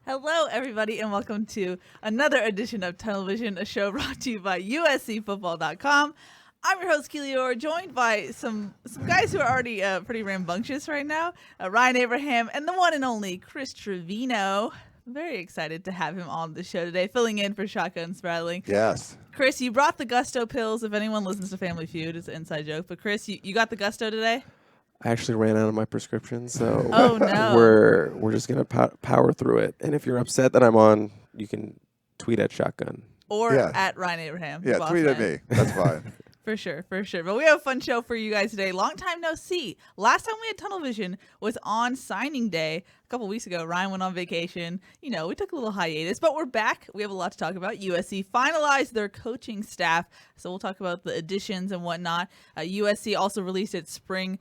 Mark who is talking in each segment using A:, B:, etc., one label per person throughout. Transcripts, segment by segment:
A: Hello, everybody, and welcome to another edition of Tunnel Vision, a show brought to you by USCFootball.com. I'm your host, Keely, Eure, joined by some guys who are already pretty rambunctious right now. Ryan Abraham and the one and only Chris Trevino. I'm very excited to have him on the show today, filling in for Shotgun Sprattling.
B: Yes.
A: Chris, you brought the Gusto pills. If anyone listens to Family Feud, it's an inside joke. But Chris, you got the Gusto today?
C: I actually ran out of my prescription, so
A: Oh, no.
C: we're just gonna power through it. And if you're upset that I'm on, you can tweet at Shotgun.
A: Or
B: Yeah.
A: at Ryan Abraham.
B: Yeah,
A: boss
B: tweet at
A: man.
B: me. That's fine.
A: For sure. But we have a fun show for you guys today. Long time no see. Last time we had Tunnel Vision was on signing day a couple weeks ago. Ryan went on vacation. You know, we took a little hiatus, but we're back. We have a lot to talk about. USC finalized their coaching staff, so we'll talk about the additions and whatnot. USC also released its spring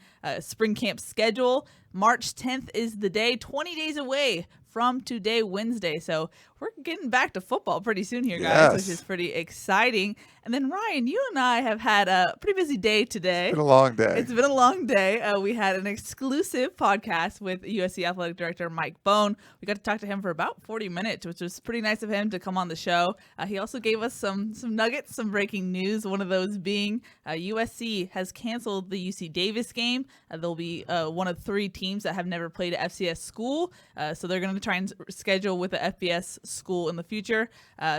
A: camp schedule. March 10th is the day, 20 days away from today, Wednesday. So we're getting back to football pretty soon here, guys, which is pretty exciting. And then, Ryan, you and I have had a pretty busy day today.
B: It's been a long day.
A: It's been a long day. We had an exclusive podcast with USC Athletic Director Mike Bohn. We got to talk to him for about 40 minutes, which was pretty nice of him to come on the show. He also gave us some nuggets, some breaking news, one of those being USC has canceled the UC Davis game. They'll be one of 3 teams that have never played at FCS school, so they're going to try and schedule with the FBS school in the future.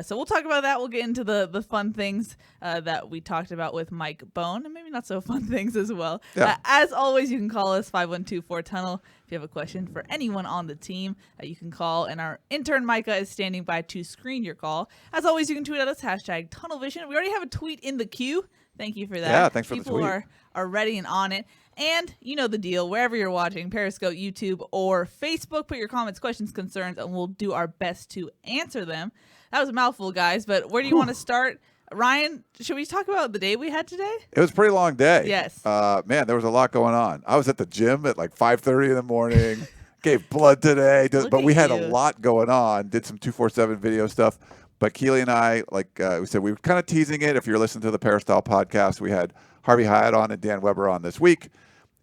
A: So we'll talk about that. We'll get into the fun things that we talked about with Mike Bohn, and maybe not so fun things as well.
B: Yeah.
A: As always, you can call us 512-4-TUNNEL. If you have a question for anyone on the team, you can call, and our intern Micah is standing by to screen your call. As always, you can tweet at us, #TunnelVision. We already have a tweet in the queue. Thank you for that.
B: Yeah, thanks for the
A: People
B: tweet.
A: are ready and on it. And you know the deal. Wherever you're watching, Periscope, YouTube, or Facebook, put your comments, questions, concerns, and we'll do our best to answer them. That was a mouthful, guys, but where do you want to start? Ryan, should we talk about the day we had today?
B: It was a pretty long day.
A: Yes.
B: Man, there was a lot going on. I was at the gym at like 5:30 in the morning, gave blood today,
A: Look
B: but
A: at
B: we had
A: you.
B: a lot going on, did some 247 video stuff. But Keely and I, like we said, we were kind of teasing it. If you're listening to the Peristyle podcast, we had Harvey Hyatt on and Dan Weber on this week.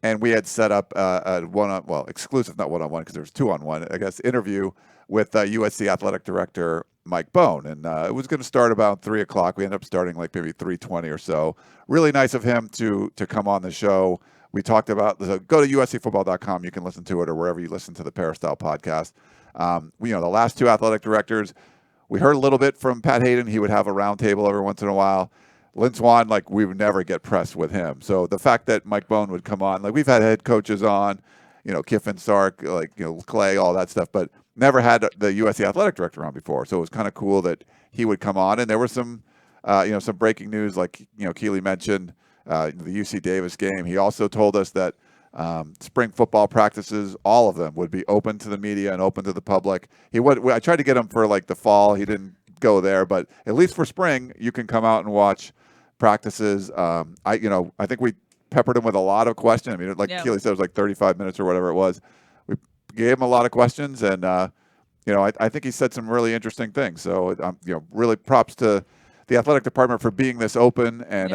B: And we had set up a exclusive, not one-on-one, because there was 2-on-1, I guess, interview with USC Athletic Director Mike Bohn. And it was going to start about 3 o'clock. We ended up starting like maybe 3:20 or so. Really nice of him to come on the show. We talked about, go to USCFootball.com. You can listen to it, or wherever you listen to the Peristyle podcast. The last 2 athletic directors, we heard a little bit from Pat Hayden. He would have a roundtable every once in a while. Lynn Swan, like, we would never get pressed with him. So the fact that Mike Bohn would come on, like, we've had head coaches on, Kiffin, Sark, Clay, all that stuff, but never had the USC athletic director on before. So it was kind of cool that he would come on. And there was some breaking news, like, Keely mentioned, the UC Davis game. He also told us that spring football practices, all of them, would be open to the media and open to the public. I tried to get him for, like, the fall. He didn't go there, but at least for spring, you can come out and watch practices. I think we peppered him with a lot of questions. I mean, like Keely said, it was like 35 minutes or whatever it was. We gave him a lot of questions, and I think he said some really interesting things. So really props to the athletic department for being this open and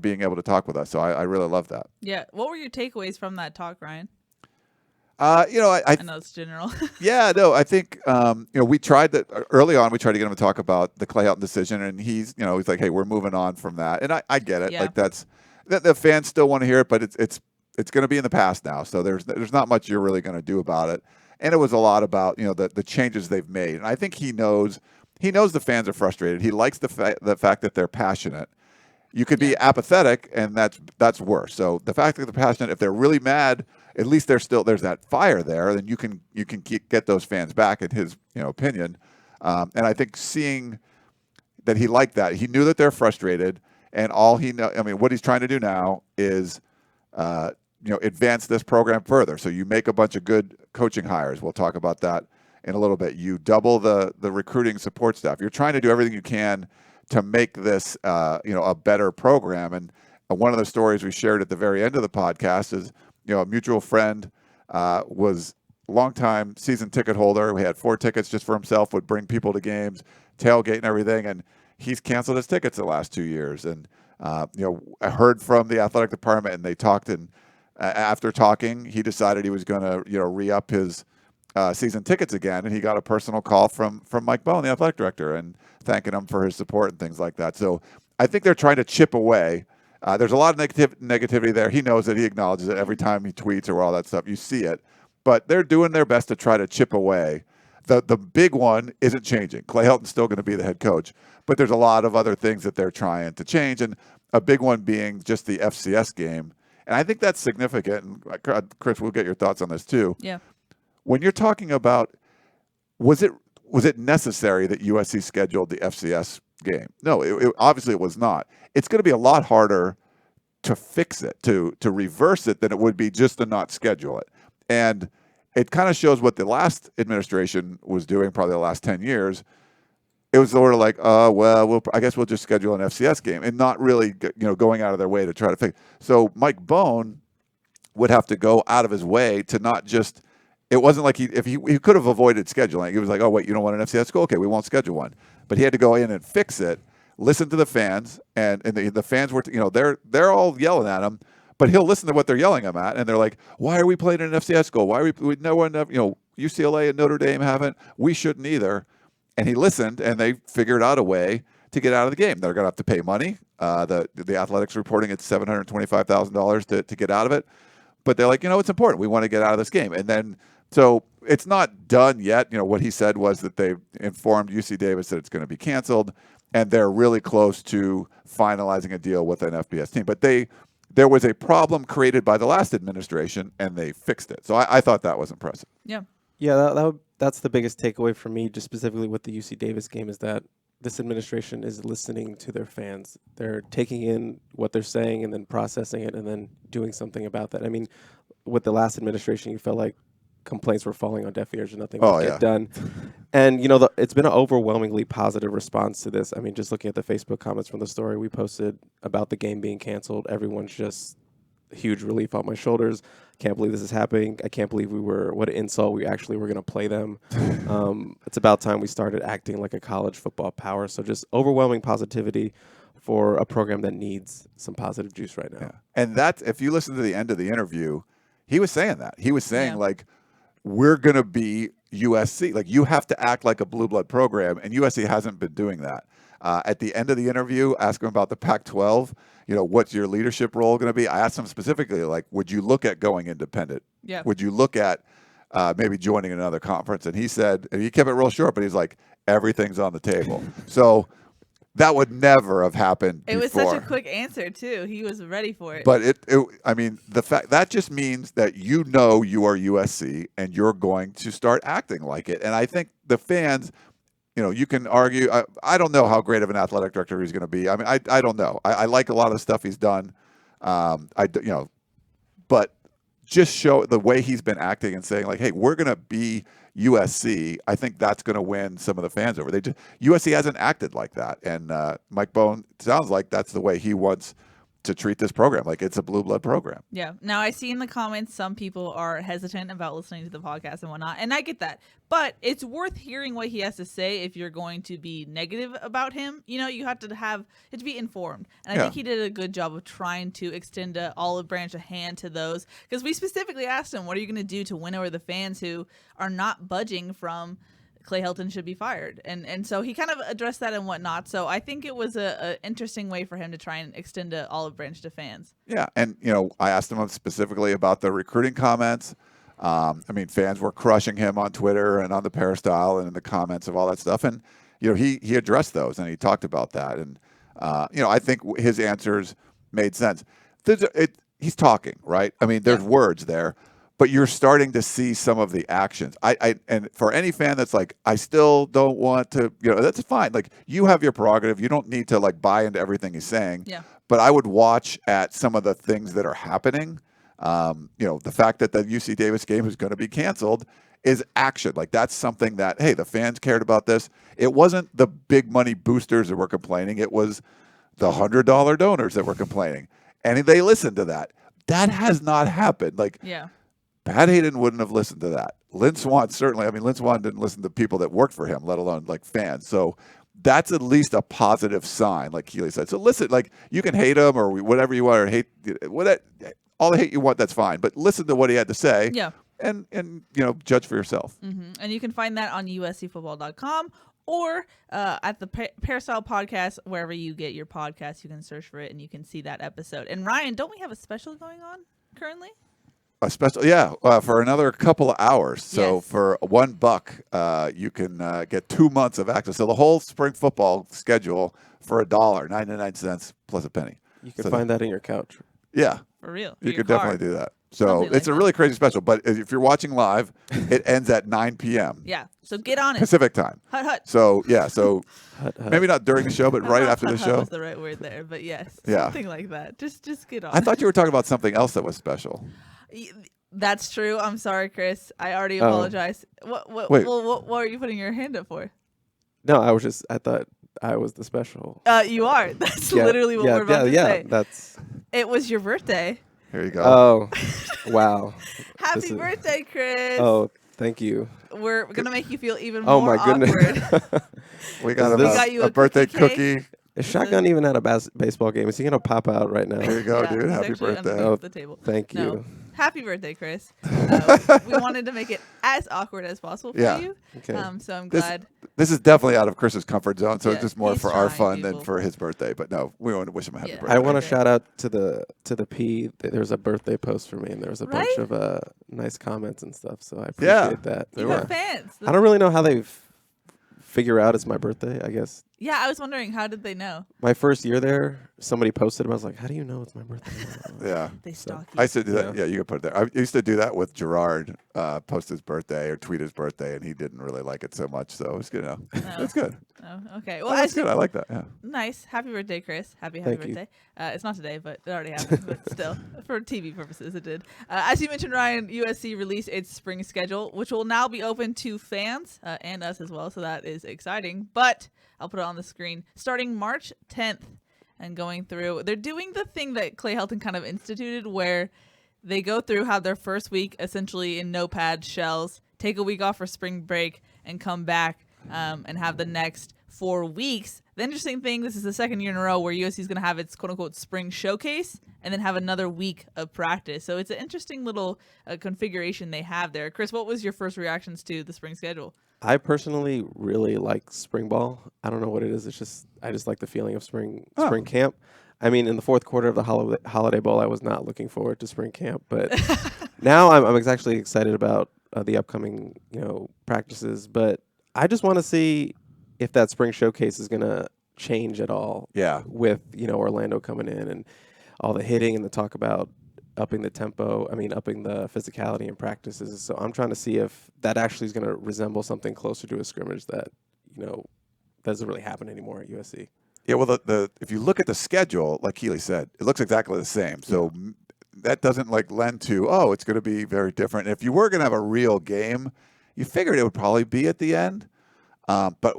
B: being able to talk with us. So I really love that.
A: Yeah. What were your takeaways from that talk, Ryan?
B: I
A: know it's general.
B: Yeah, no, I think we tried that early on. We tried to get him to talk about the Clay Helton decision, and he's like, hey, we're moving on from that, and I get it.
A: Yeah.
B: Like the fans still want to hear it, but it's going to be in the past now, so there's not much you're really going to do about it. And it was a lot about the changes they've made, and I think he knows the fans are frustrated. He likes the fact that they're passionate. You could be apathetic, and that's worse. So the fact that they're passionate, if they're really mad, at least there's that fire there. Then you can get those fans back, in his opinion. And I think seeing that he liked that, he knew that they're frustrated, and what he's trying to do now is advance this program further. So you make a bunch of good coaching hires. We'll talk about that in a little bit. You double the recruiting support staff. You're trying to do everything you can to make this, a better program. And one of the stories we shared at the very end of the podcast is, a mutual friend was a longtime season ticket holder. We had 4 tickets just for himself, would bring people to games, tailgate and everything. And he's canceled his tickets the last 2 years. And, I heard from the athletic department, and they talked. And after talking, he decided he was going to, re-up his season tickets again, and he got a personal call from Mike Bohn, the athletic director, and thanking him for his support and things like that. So I think they're trying to chip away. There's a lot of negativity there. He knows it. He acknowledges it every time he tweets or all that stuff. You see it. But they're doing their best to try to chip away. The big one isn't changing. Clay Helton's still going to be the head coach, but there's a lot of other things that they're trying to change, and a big one being just the FCS game. And I think that's significant. And Chris, we'll get your thoughts on this too.
A: Yeah.
B: When you're talking about, was it necessary that USC scheduled the FCS game? No, obviously it was not. It's going to be a lot harder to fix it, to reverse it, than it would be just to not schedule it. And it kind of shows what the last administration was doing, probably the last 10 years. It was sort of like, I guess we'll just schedule an FCS game, and not really, going out of their way to try to fix. So Mike Bohn would have to go out of his way to not just. It wasn't like he could have avoided scheduling. He was like, oh wait, you don't want an FCS school? Okay, we won't schedule one. But he had to go in and fix it, listen to the fans, and the fans were, they're all yelling at him. But he'll listen to what they're yelling at him at, and they're like, why are we playing an FCS school? Why are we no one, UCLA and Notre Dame haven't. We shouldn't either. And he listened, and they figured out a way to get out of the game. They're going to have to pay money. The athletics reporting it's $725,000 to get out of it. But they're like, it's important. We want to get out of this game. And then, so it's not done yet. What he said was that they informed UC Davis that it's going to be canceled, and they're really close to finalizing a deal with an FBS team. But there was a problem created by the last administration, and they fixed it. So I thought that was impressive.
A: Yeah.
C: Yeah, that's the biggest takeaway for me, just specifically with the UC Davis game, is that this administration is listening to their fans. They're taking in what they're saying and then processing it and then doing something about that. I mean, with the last administration, you felt like complaints were falling on deaf ears and nothing would get done. And, it's been an overwhelmingly positive response to this. I mean, just looking at the Facebook comments from the story we posted about the game being canceled, everyone's just huge relief on my shoulders. Can't believe this is happening. I can't believe what an insult. We actually were going to play them. It's about time we started acting like a college football power. So just overwhelming positivity for a program that needs some positive juice right now.
B: Yeah. And that's, if you listen to the end of the interview, he was saying that. He was saying, like, we're going to be USC. Like, you have to act like a blue blood program, and USC hasn't been doing that. At the end of the interview, ask him about the Pac-12. What's your leadership role going to be? I asked him specifically, like, would you look at going independent?
A: Yeah.
B: Would you look at maybe joining another conference? And he said, and he kept it real short, but he's like, everything's on the table. So that would never have happened before.
A: It was such a quick answer too. He was ready for it.
B: But I mean, the fact that just means that you are USC and you're going to start acting like it. And I think the fans, you can argue. I don't know how great of an athletic director he's going to be. I mean, I don't know. I like a lot of the stuff he's done. But just show the way he's been acting and saying, like, hey, we're going to be USC. I think that's going to win some of the fans over. USC hasn't acted like that, and Mike Bohn sounds like that's the way he wants to treat this program, like it's a blue blood program.
A: Yeah. Now, I see in the comments some people are hesitant about listening to the podcast and whatnot, and I get that. But it's worth hearing what he has to say if you're going to be negative about him. You have to be informed. And I think he did a good job of trying to extend an olive branch, a hand to those. Because we specifically asked him, what are you going to do to win over the fans who are not budging from Clay Helton should be fired. And so he kind of addressed that and whatnot. So I think it was a interesting way for him to try and extend an olive branch to fans.
B: Yeah. And, I asked him specifically about the recruiting comments. I mean, fans were crushing him on Twitter and on the Peristyle and in the comments of all that stuff. And, he addressed those and he talked about that. And I think his answers made sense. He's talking, right? I mean, there's words there, but you're starting to see some of the actions. And for any fan that's like, I still don't want to, that's fine. Like, you have your prerogative. You don't need to like buy into everything he's saying.
A: Yeah.
B: But I would watch at some of the things that are happening. The fact that the UC Davis game is going to be canceled is action. Like, that's something that, hey, the fans cared about this. It wasn't the big money boosters that were complaining. It was the $100 donors that were complaining. And they listened to that. That has not happened. Like, Pat Hayden wouldn't have listened to that. Lynn Swann certainly. I mean, Lynn Swann didn't listen to people that worked for him, let alone like fans. So that's at least a positive sign, like Keely said. So listen, like, you can hate him or whatever you want, or hate all the hate you want. That's fine. But listen to what he had to say.
A: Yeah.
B: And judge for yourself.
A: Mm-hmm. And you can find that on uscfootball.com. Or at the Apparel podcast, wherever you get your podcast, you can search for it and you can see that episode. And Ryan, don't we have a special going on currently?
B: A special, for another couple of hours. So for $1, you can get 2 months of access. So the whole spring football schedule for $1.99 plus a penny.
C: You can find that in your couch.
B: Yeah,
A: for real.
B: You could definitely do that. So it's a really crazy special. But if you're watching live, it ends at 9 p.m.
A: Yeah, so get on it.
B: Pacific time.
A: Hut, hut.
B: So, maybe not during the show, but right after the show.
A: Was the right word there, but yes.
B: Yeah.
A: Something like that. Just get on
B: I thought you were talking about something else that was special.
A: That's true. I'm sorry, Chris. I already apologize. What are you putting your hand up for?
C: No, I thought I was the special.
A: You are. That's literally what we're about to say. It was your birthday.
B: Here you go.
C: Oh, wow.
A: Happy birthday, Chris.
C: Oh, thank you.
A: We're going to make you feel even more
C: Oh, my goodness.
A: awkward.
B: We got
A: you
B: a birthday cookie.
C: Is Shotgun even at a baseball game? Is he going to pop out right now?
B: Here you go, dude. Happy birthday.
A: Oh, the table.
C: Thank you.
A: No. Happy birthday, Chris. We wanted to make it as awkward as possible for you.
C: Okay.
A: So I'm glad.
B: This is definitely out of Chris's comfort zone, so it's just more for our fun
A: people.
B: than for his birthday. But no, we want to wish him a happy birthday.
C: I want to shout out to the P. There was a birthday post for me, and there was a bunch of nice comments and stuff. So I appreciate that.
A: You got fans.
C: I don't really know how they figure out it's my birthday, I guess.
A: Yeah, I was wondering, how did they know?
C: My first year there, somebody posted it. I was like, how do you know it's my birthday?
B: Yeah.
A: They stalk you.
B: I used to do that. Yeah, you can put it there. I used to do that with Gerard, post his birthday or tweet his birthday, and he didn't really like it so much. So it was good. It's good.
A: Oh, okay. Well,
B: that's good. I like that. Yeah.
A: Nice. Happy birthday, Chris. Happy
C: Thank
A: birthday. It's not today, but it already happened. But still, for TV purposes, it did. As you mentioned, Ryan, USC released its spring schedule, which will now be open to fans and us as well. So that is exciting. But I'll put it on the screen. Starting March 10th and going through, they're doing the thing that Clay Helton kind of instituted where they go through, have their first week essentially in notepad shells, take a week off for spring break, and come back and have the next 4 weeks. The interesting thing, this is the second year in a row where USC is going to have its quote-unquote spring showcase and then have another week of practice. So it's an interesting little configuration they have there. Chris, what was your first reactions to the spring schedule?
C: I personally really like spring ball. I don't know what it is. It's just I just like the feeling of spring camp. I mean, in the fourth quarter of the Holiday Bowl, I was not looking forward to spring camp, but now I'm actually excited about the upcoming practices. But I just want to see if that spring showcase is going to change at all.
B: Yeah.
C: With Orlando coming in and all the hitting and the talk about upping the tempo, upping the physicality in practices. So I'm trying to see if that actually is going to resemble something closer to a scrimmage that, doesn't really happen anymore at USC.
B: Yeah, well, if you look at the schedule, like Keely said, it looks exactly the same. So that doesn't lend to, it's going to be very different. If you were going to have a real game, you figured it would probably be at the end. But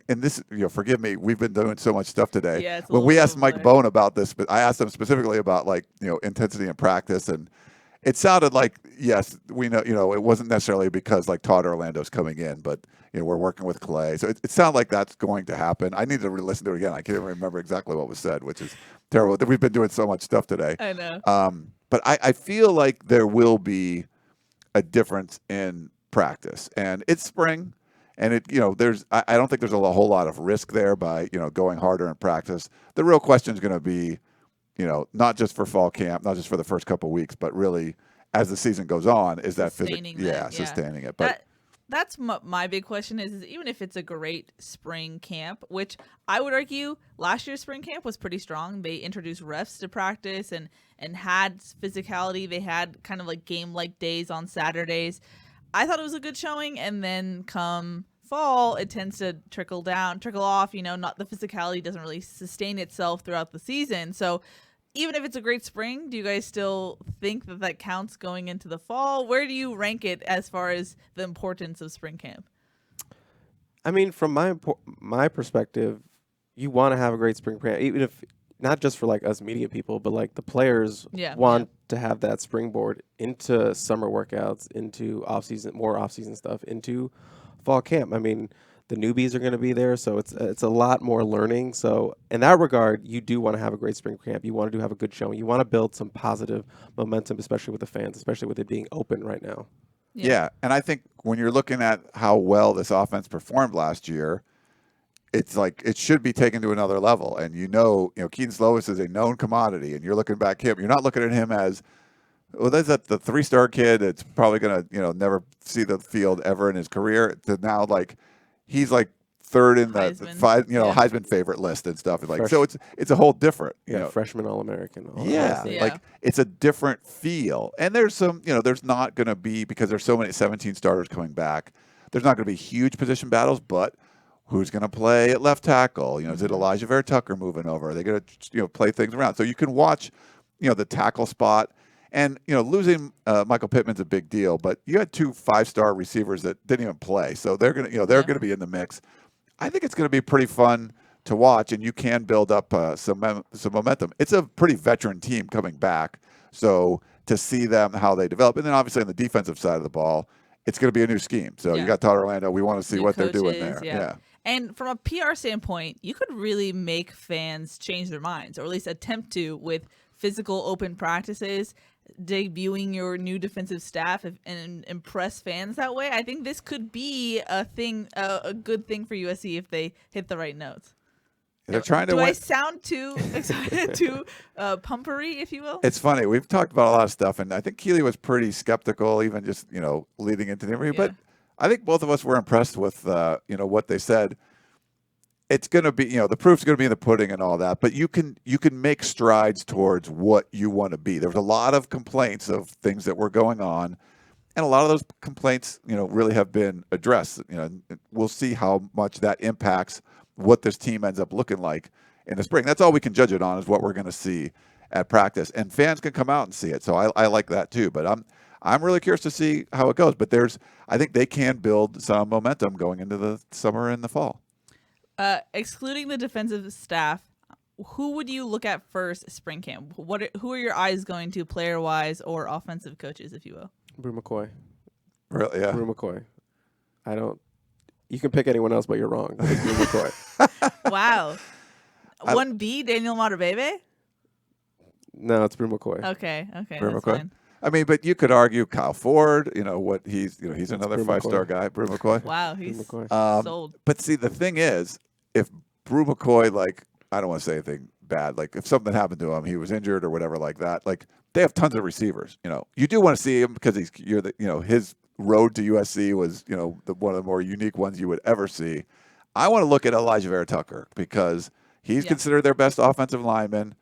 B: this, forgive me, we've been doing so much stuff today.
A: Yeah,
B: when we asked Mike Bohn about this, but I asked him specifically about intensity in practice, and it sounded like, yes, we know, it wasn't necessarily because Todd Orlando's coming in, but we're working with Clay. So it sounded like that's going to happen. I need to listen to it again. I can't remember exactly what was said, which is terrible. We've been doing so much stuff today.
A: I know.
B: But I feel like there will be a difference in practice, and it's spring. And I don't think there's a whole lot of risk there by, going harder in practice. The real question is going to be, not just for fall camp, not just for the first couple of weeks, but really as the season goes on, is that
A: sustaining
B: sustaining it.
A: But that's my big question is even if it's a great spring camp, which I would argue last year's spring camp was pretty strong. They introduced refs to practice and had physicality. They had kind of like game-like days on Saturdays. I thought it was a good showing, and then come fall, it tends to trickle off. Not the physicality doesn't really sustain itself throughout the season. So even if it's a great spring, do you guys still think that counts going into the fall? Where do you rank it as far as the importance of spring camp?
C: I mean, from my perspective, you want to have a great spring camp, even if not just for like us media people, but like the players want to have that springboard into summer workouts, into more off-season stuff, into fall camp. I mean, the newbies are going to be there, so it's a lot more learning. So in that regard, you do want to have a great spring camp. You want to have a good showing. You want to build some positive momentum, especially with the fans, especially with it being open right now.
B: Yeah, and I think when you're looking at how well this offense performed last year, it's like it should be taken to another level. And Keaton Slovis is a known commodity, and you're looking back at him. You're not looking at him as, well, there's the 3-star kid that's probably going to never see the field ever in his career. To now, like, he's like third in the Heisman favorite list and stuff. So it's a whole different,
C: freshman All-American.
B: Like it's a different feel. And there's some, there's not going to be, because there's so many 17 starters coming back, there's not going to be huge position battles, but who's going to play at left tackle? Is it Elijah Vera Tucker moving over? Are they going to play things around? So you can watch, the tackle spot. And, losing Michael Pittman's a big deal, but you had 2 5-star receivers that didn't even play. So they're going to, they're going to be in the mix. I think it's going to be pretty fun to watch, and you can build up some momentum. It's a pretty veteran team coming back. So to see them, how they develop. And then obviously on the defensive side of the ball, it's going to be a new scheme. So you got Todd Orlando. We want to see what they're doing there. Yeah.
A: And from a PR standpoint, you could really make fans change their minds, or at least attempt to, with physical open practices, debuting your new defensive staff and impress fans that way. I think this could be a good thing for USC if they hit the right notes.
B: They're trying to
A: Do I sound too excited, too pumpery, if you will?
B: It's funny. We've talked about a lot of stuff, and I think Keely was pretty skeptical, even just leading into the interview. But I think both of us were impressed with what they said. It's going to be, the proof's going to be in the pudding and all that, but you can make strides towards what you want to be. There was a lot of complaints of things that were going on, and a lot of those complaints, really have been addressed. We'll see how much that impacts what this team ends up looking like in the spring. That's all we can judge it on, is what we're going to see at practice, and fans can come out and see it. So I like that too, but I'm really curious to see how it goes. But I think they can build some momentum going into the summer and the fall.
A: Excluding the defensive staff, who would you look at first spring camp? Who are your eyes going to, player-wise or offensive coaches, if you will?
C: Brew McCoy.
B: Really? Yeah.
C: Brew McCoy. You can pick anyone else, but you're wrong. It's Brew McCoy.
A: Wow. 1B, Daniel Matabebe?
C: No, it's Brew McCoy.
A: Okay.
B: Brew
A: That's
B: McCoy.
A: fine.
B: I mean, but you could argue Kyle Ford, what he's another 5-star guy, Brew McCoy.
A: Wow, he's sold.
B: But see, the thing is, if Brew McCoy, I don't want to say anything bad, if something happened to him, he was injured or whatever like that, they have tons of receivers. You do want to see him because his road to USC was, one of the more unique ones you would ever see. I want to look at Elijah Vera Tucker because he's considered their best offensive lineman.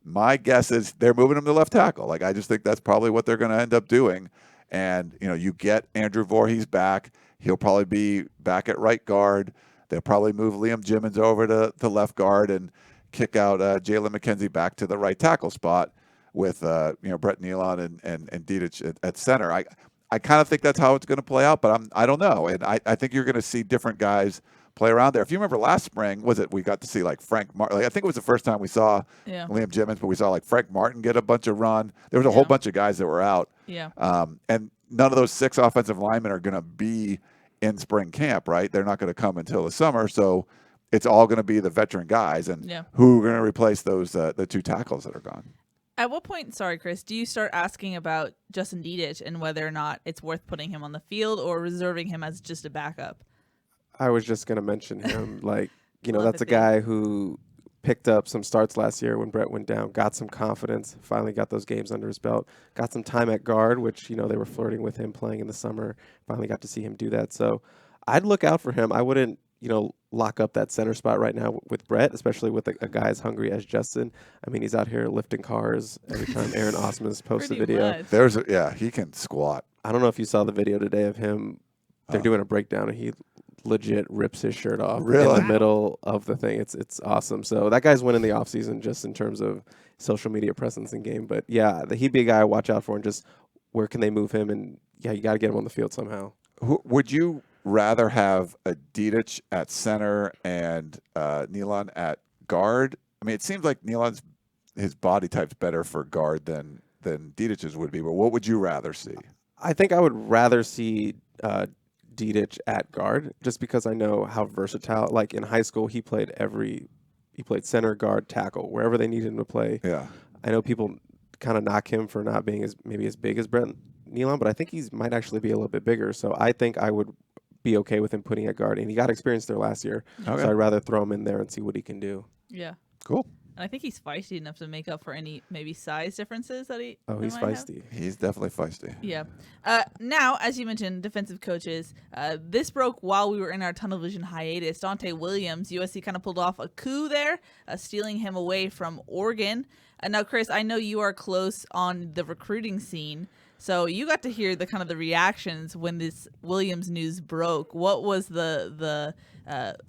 B: My guess is they're moving him to left tackle. I just think that's probably what they're going to end up doing. And, you get Andrew Voorhees back. He'll probably be back at right guard. They'll probably move Liam Jimmons over to left guard and kick out Jalen McKenzie back to the right tackle spot with, Brett Nealon and Didich at center. I kind of think that's how it's going to play out, but I don't know. And I think you're going to see different guys play around there. If you remember last spring, we got to see Frank Martin. I think it was the first time we saw Liam Jimmons, but we saw Frank Martin get a bunch of run. There was a whole bunch of guys that were out.
A: Yeah. And
B: none of those 6 offensive linemen are going to be in spring camp, right? They're not going to come until the summer. So it's all going to be the veteran guys, and who are going to replace those the 2 tackles that are gone.
A: At what point, sorry, Chris, do you start asking about Justin Didich and whether or not it's worth putting him on the field or reserving him as just a backup?
C: I was just going to mention him. That's a guy who picked up some starts last year when Brett went down, got some confidence, finally got those games under his belt, got some time at guard, which, they were flirting with him playing in the summer. Finally got to see him do that. So I'd look out for him. I wouldn't, lock up that center spot right now with Brett, especially with a guy as hungry as Justin. I mean, he's out here lifting cars every time Aaron Osmonds posts a video.
A: Much.
B: He can squat.
C: I don't know if you saw the video today of him. They're doing a breakdown, and he legit rips his shirt off in the middle of the thing. It's awesome. So that guy's winning the offseason just in terms of social media presence in game. But, yeah, he'd be a guy I watch out for, and just where can they move him? And, yeah, you got to get him on the field somehow.
B: Would you rather have a Didic at center and Nealon at guard? I mean, it seems like Nealon's his body type's better for guard than Didic's would be. But what would you rather see?
C: I think I would rather see Didic at guard, just because I know how versatile. Like in high school, he played center, guard, tackle, wherever they needed him to play.
B: Yeah,
C: I know people kind of knock him for not being as big as Brett Nealon, but I think he might actually be a little bit bigger. So I think I would be okay with him putting at guard, and he got experience there last year.
B: Okay.
C: So I'd rather throw him in there and see what he can do.
A: Yeah.
B: Cool.
A: And I think he's feisty enough to make up for any maybe size differences that he.
C: Oh, he's feisty.
B: He's definitely feisty.
A: Yeah. Now, as you mentioned, defensive coaches. This broke while we were in our tunnel vision hiatus. Dante Williams, USC kind of pulled off a coup there, stealing him away from Oregon. Now, Chris, I know you are close on the recruiting scene, so you got to hear the kind of the reactions when this Williams news broke. What was the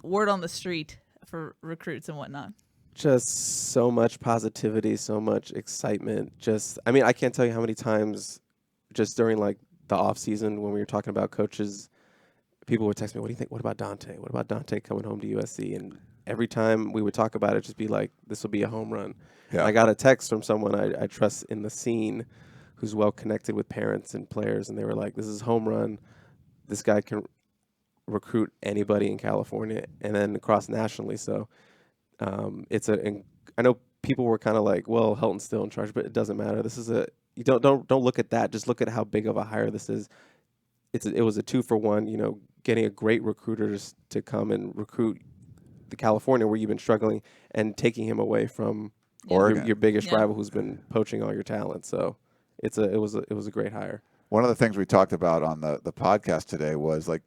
A: word on the street for recruits and whatnot?
C: Just so much positivity, so much excitement. I can't tell you how many times just during like the off season when we were talking about coaches, people would text me, "What do you think? What about Dante? What about Dante coming home to USC?" And every time we would talk about it, just be like, "This will be a home run." Yeah. I got a text from someone I trust in the scene, who's well connected with parents and players, and they were like, "This is home run. This guy can recruit anybody in California and then across nationally." So. I know people were kind of like, well, Helton's still in charge, but it doesn't matter. This is you don't look at that. Just look at how big of a hire this is. It was a 2-for-1, getting a great recruiter to come and recruit the California where you've been struggling and taking him away from
B: Oregon,
C: your biggest rival who's been poaching all your talent. So it was a great hire.
B: One of the things we talked about on the podcast today was like,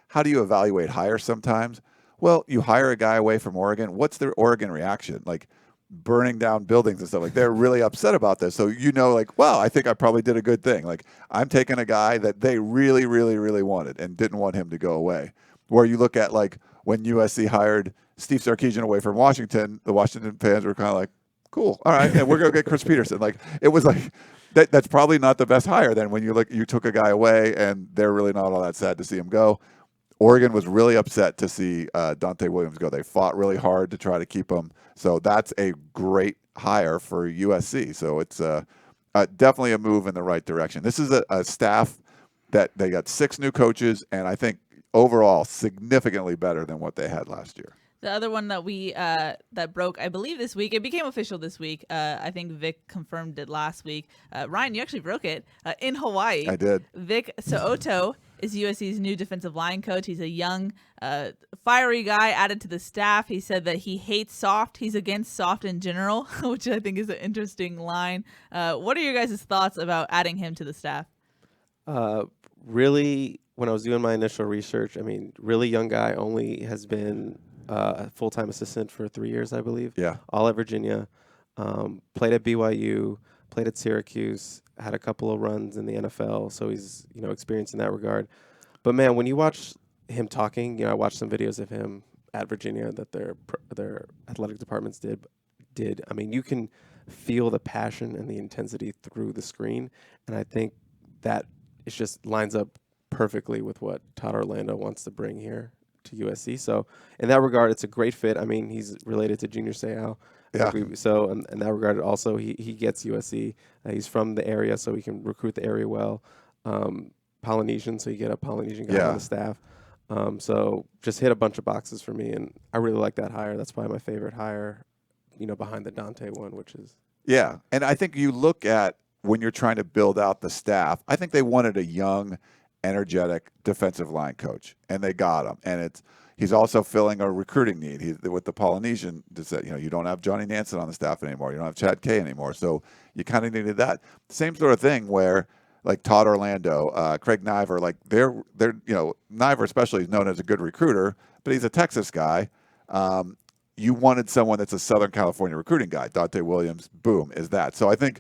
B: how do you evaluate hires sometimes? Well, you hire a guy away from Oregon. What's their Oregon reaction? Like burning down buildings and stuff. Like they're really upset about this. So like, well, I think I probably did a good thing. Like I'm taking a guy that they really, really, really wanted and didn't want him to go away. Where you look at like when USC hired Steve Sarkisian away from Washington, the Washington fans were kind of like, cool, all right, and we're gonna get Chris Peterson. Like it was like that's probably not the best hire. Then when you took a guy away and they're really not all that sad to see him go. Oregon was really upset to see Dante Williams go. They fought really hard to try to keep him. So that's a great hire for USC. So it's definitely a move in the right direction. This is a staff that they got 6 new coaches, and I think overall significantly better than what they had last year.
A: The other one that we that broke, I believe, this week. It became official this week. I think Vic confirmed it last week. Ryan, you actually broke it in Hawaii.
B: I did.
A: Vic So'oto is USC's new defensive line coach. He's a young, fiery guy added to the staff. He said that he hates soft. He's against soft in general, which I think is an interesting line. What are your guys' thoughts about adding him to the staff?
C: Really, when I was doing my initial research, really young guy, only has been a full-time assistant for 3 years, I believe.
B: Yeah.
C: All at Virginia. Played at BYU, played at Syracuse, had a couple of runs in the NFL, so he's experienced in that regard. But man, when you watch him talking, I watched some videos of him at Virginia that their athletic departments did. You can feel the passion and the intensity through the screen, and I think that it just lines up perfectly with what Todd Orlando wants to bring here to USC. So in that regard, it's a great fit. He's related to Junior Seau.
B: Yeah.
C: So in that regard, also he gets USC. He's from the area, so he can recruit the area well. Polynesian, so you get a Polynesian guy on the staff. So just hit a bunch of boxes for me, and I really like that hire. That's probably my favorite hire, behind the Dante one, which is.
B: Yeah, and I think you look at when you're trying to build out the staff, I think they wanted a young, energetic defensive line coach, and they got him. And He's also filling a recruiting need. With the Polynesian, you don't have Johnny Nansen on the staff anymore. You don't have Chad Kay anymore. So you kind of needed that. Same sort of thing where like Todd Orlando, Craig Niver, like they're Niver especially is known as a good recruiter, but he's a Texas guy. You wanted someone that's a Southern California recruiting guy. Dante Williams, boom, is that. So I think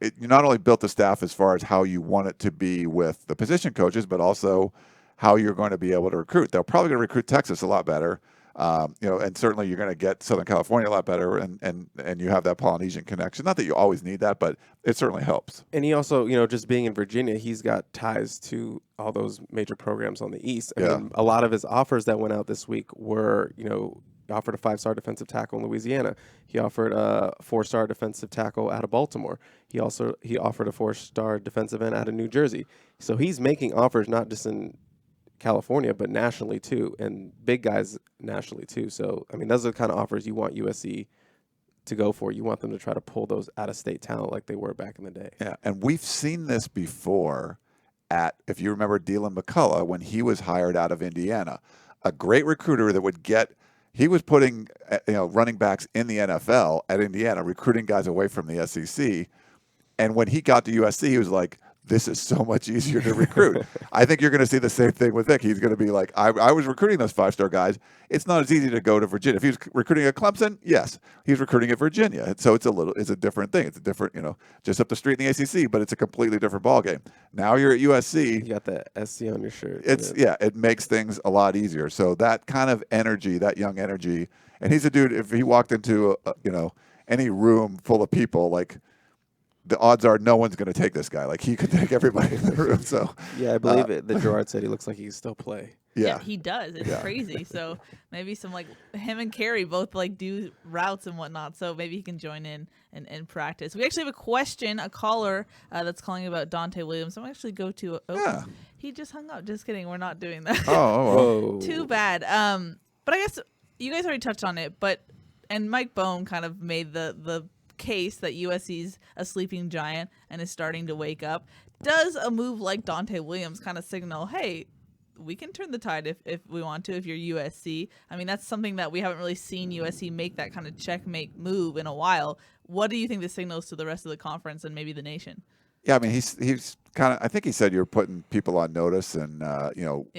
B: you not only built the staff as far as how you want it to be with the position coaches, but also how you're going to be able to recruit. They're probably going to recruit Texas a lot better, and certainly you're going to get Southern California a lot better, and you have that Polynesian connection. Not that you always need that, but it certainly helps.
C: And he also, just being in Virginia, he's got ties to all those major programs on the East. I mean, a lot of his offers that went out this week were, he offered a 5-star defensive tackle in Louisiana. He offered a 4-star defensive tackle out of Baltimore. He offered a 4-star defensive end out of New Jersey. So he's making offers not just in California, but nationally too, and big guys nationally too. So, I mean, those are the kind of offers you want USC to go for. You want them to try to pull those out-of-state talent like they were back in the day.
B: Yeah, and we've seen this before if you remember Dylan McCullough, when he was hired out of Indiana, a great recruiter that would he was putting running backs in the NFL at Indiana, recruiting guys away from the SEC. And when he got to USC, he was like, this is so much easier to recruit. I think you're going to see the same thing with Vic. He's going to be like, I was recruiting those 5-star guys. It's not as easy to go to Virginia. If he was recruiting at Clemson, yes, he's recruiting at Virginia. And so it's a different thing. It's a different, just up the street in the ACC, but it's a completely different ballgame. Now you're at USC.
C: You got the SC on your shirt.
B: It makes things a lot easier. So that kind of energy, that young energy, and he's a dude, if he walked into, any room full of people, like, the odds are no one's going to take this guy. Like, he could take everybody in the room. So
C: yeah, I believe it. The Gerard said he looks like he can still play.
A: Yeah, he does. It's crazy. So maybe him and Carey both do routes and whatnot. So maybe he can join in and practice. We actually have a question, a caller that's calling about Dante Williams. I'm going to actually go to. He just hung up. Just kidding. We're not doing that.
B: Oh.
A: Too bad. But I guess you guys already touched on it. And Mike Bohn kind of made the case that USC's a sleeping giant and is starting to wake up. Does a move like Dante Williams kind of signal, hey, we can turn the tide if we want to, if you're USC? I mean, that's something that we haven't really seen USC make, that kind of checkmate move in a while. What do you think this signals to the rest of the conference and maybe the nation?
B: Yeah, I mean, he's kind of, I think he said you're putting people on notice and,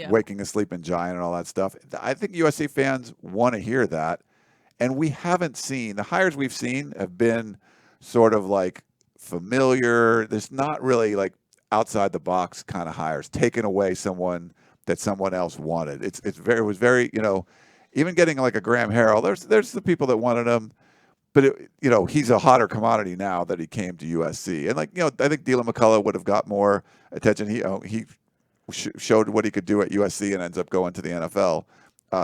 B: waking a sleeping giant and all that stuff. I think USC fans want to hear that. And we haven't seen, the hires we've seen have been sort of like familiar. There's not really like outside the box kind of hires, taking away someone that someone else wanted. It was very, even getting like a Graham Harrell, there's the people that wanted him, but he's a hotter commodity now that he came to USC. And I think Dylan McCullough would have got more attention. He showed what he could do at USC and ends up going to the NFL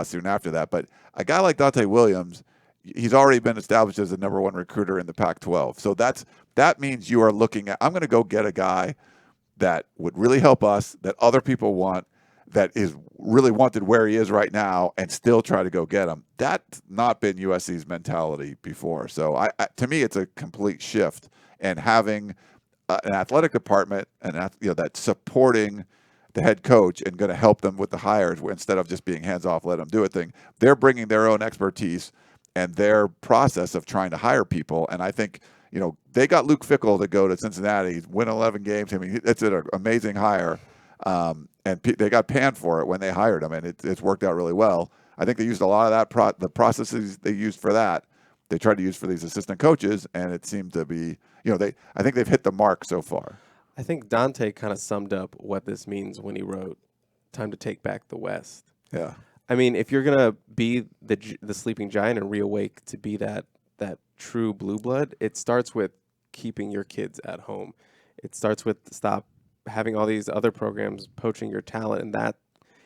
B: soon after that. But a guy like Dante Williams, he's already been established as the #1 recruiter in the Pac-12. So that means you are looking at, I'm going to go get a guy that would really help us, that other people want, that is really wanted where he is right now, and still try to go get him. That's not been USC's mentality before. So to me, it's a complete shift. And having an athletic department and that's supporting the head coach and going to help them with the hires instead of just being hands-off, let them do it thing. They're bringing their own expertise and their process of trying to hire people. And I think, they got Luke Fickell to go to Cincinnati, win 11 games. I mean, it's an amazing hire. And they got panned for it when they hired him, and it's worked out really well. I think they used a lot of that, the processes they used for that, they tried to use for these assistant coaches, and it seemed to be, I think they've hit the mark so far.
C: I think Dante kind of summed up what this means when he wrote "Time to Take Back the West."
B: Yeah.
C: I mean, if you're gonna be the sleeping giant and reawake to be that true blue blood, it starts with keeping your kids at home. It starts with stop having all these other programs poaching your talent, and that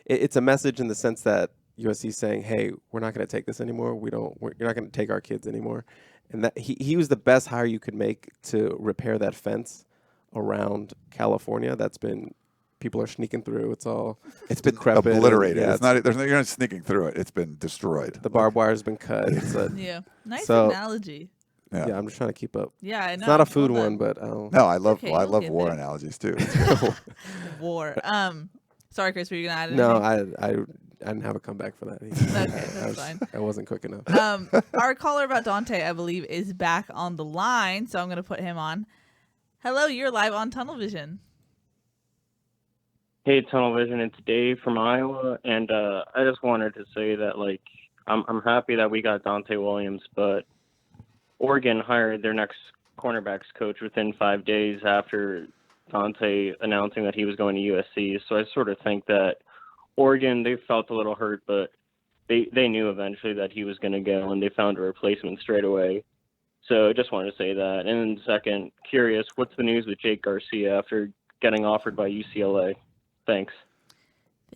C: it's a message in the sense that USC is saying, "Hey, we're not going to take this anymore. You're not going to take our kids anymore." And that he was the best hire you could make to repair that fence around California. That's been, people are sneaking through. It's been decrepit,
B: obliterated. You're not sneaking through it. It's been destroyed.
C: The barbed wire has been cut.
A: Nice analogy.
B: Yeah,
C: I'm just trying to keep up.
A: Yeah, I know.
C: It's not a food one, but
B: no, I love war analogies too.
A: War. Sorry, Chris, were you gonna add anything?
C: No, I didn't have a comeback for that.
A: Okay, that's fine.
C: I wasn't quick enough.
A: Our caller about Dante, I believe, is back on the line, so I'm going to put him on. Hello, you're live on Tunnel Vision.
D: Hey, Tunnel Vision, it's Dave from Iowa, and I just wanted to say that, like, I'm happy that we got Dante Williams, but Oregon hired their next cornerbacks coach within 5 days after Dante announcing that he was going to USC. So I sort of think that Oregon, they felt a little hurt, but they knew eventually that he was going to go, and they found a replacement straight away. So I just wanted to say that. And then second, curious, what's the news with Jake Garcia after getting offered by UCLA? Thanks.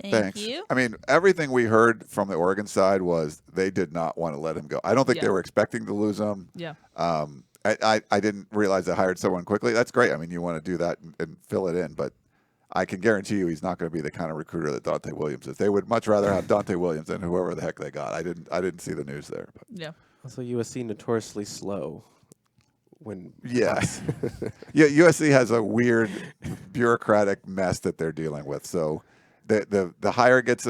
B: Thanks.
A: You.
B: I mean, everything we heard from the Oregon side was they did not want to let him go. I don't think they were expecting to lose him.
A: Yeah.
B: I didn't realize they hired someone quickly. That's great. I mean, you want to do that and fill it in, but I can guarantee you he's not going to be the kind of recruiter that Dante Williams is. They would much rather have Dante Williams than whoever the heck they got. I didn't see the news there. But.
A: Yeah.
C: Also, USC notoriously slow.
B: Yeah, USC has a weird bureaucratic mess that they're dealing with. So the hire gets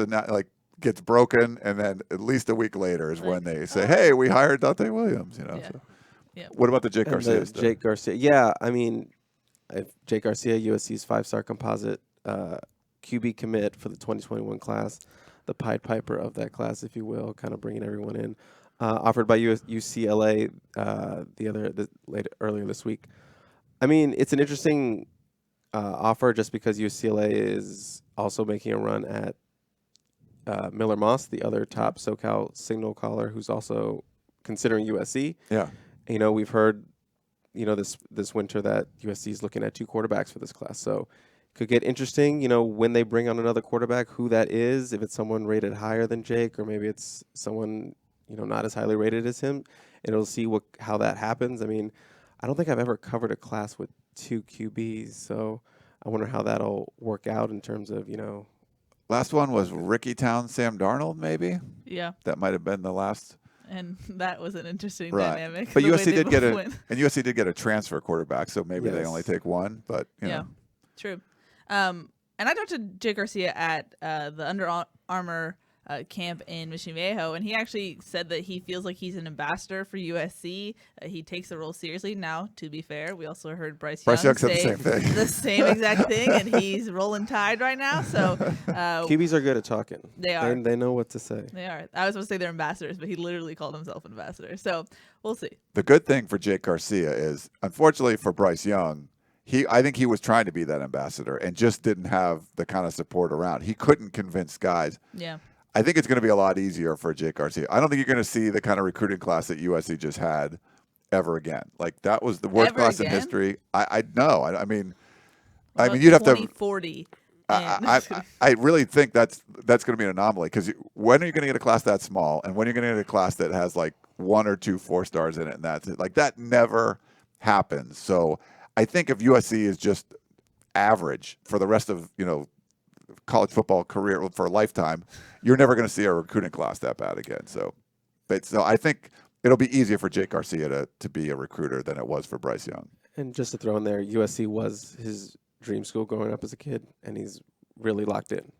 B: broken, and then at least a week later is when they say, "Hey, we hired Dante Williams." You know.
A: Yeah.
B: So.
A: Yeah.
B: What about the Jake Garcia stuff?
C: Jake Garcia. Yeah, I mean, Jake Garcia, USC's 5-star composite QB commit for the 2021 class, the Pied Piper of that class, if you will, kind of bringing everyone in. Offered by UCLA earlier this week. I mean, it's an interesting offer just because UCLA is also making a run at Miller Moss, the other top SoCal signal caller, who's also considering USC.
B: Yeah.
C: You know, we've heard, this winter that USC is looking at 2 quarterbacks for this class. So could get interesting, when they bring on another quarterback, who that is, if it's someone rated higher than Jake, or maybe it's someone not as highly rated as him, and we'll see how that happens. I mean, I don't think I've ever covered a class with 2 QBs, so I wonder how that'll work out in terms of,
B: Last one was Ricky Town, Sam Darnold, maybe.
A: Yeah.
B: That might have been the last.
A: And that was an interesting
B: right.
A: dynamic.
B: But USC did get a transfer quarterback, so maybe they only take one. But you know.
A: True. And I talked to Jake Garcia at the Under Armour camp in Mission Viejo, and he actually said that he feels like he's an ambassador for USC. He takes the role seriously. Now, to be fair, we also heard Bryce Young
B: said
A: say
B: the same thing.
A: the same exact thing, and he's rolling Tide right now. So
C: QBs are good at talking.
A: They are.
C: They know what to say.
A: They are. I was supposed to say they're ambassadors, but he literally called himself an ambassador. So we'll see.
B: The good thing for Jake Garcia is, unfortunately for Bryce Young, I think he was trying to be that ambassador and just didn't have the kind of support around. He couldn't convince guys.
A: Yeah.
B: I think it's going to be a lot easier for Jake Garcia. I don't think you're going to see the kind of recruiting class that USC just had ever again. Like, that was the worst class in history. I know. I mean, you'd have to
A: 2040.
B: I really think that's going to be an anomaly, because when are you going to get a class that small, and when are you going to get a class that has like 1 or 2 4-stars in it, and that's it? Like, that never happens. So I think if USC is just average for the rest of college football career for a lifetime, you're never going to see a recruiting class that bad again. So I think it'll be easier for Jake Garcia to be a recruiter than it was for Bryce Young.
C: And just to throw in there, USC was his dream school growing up as a kid, and he's really locked in.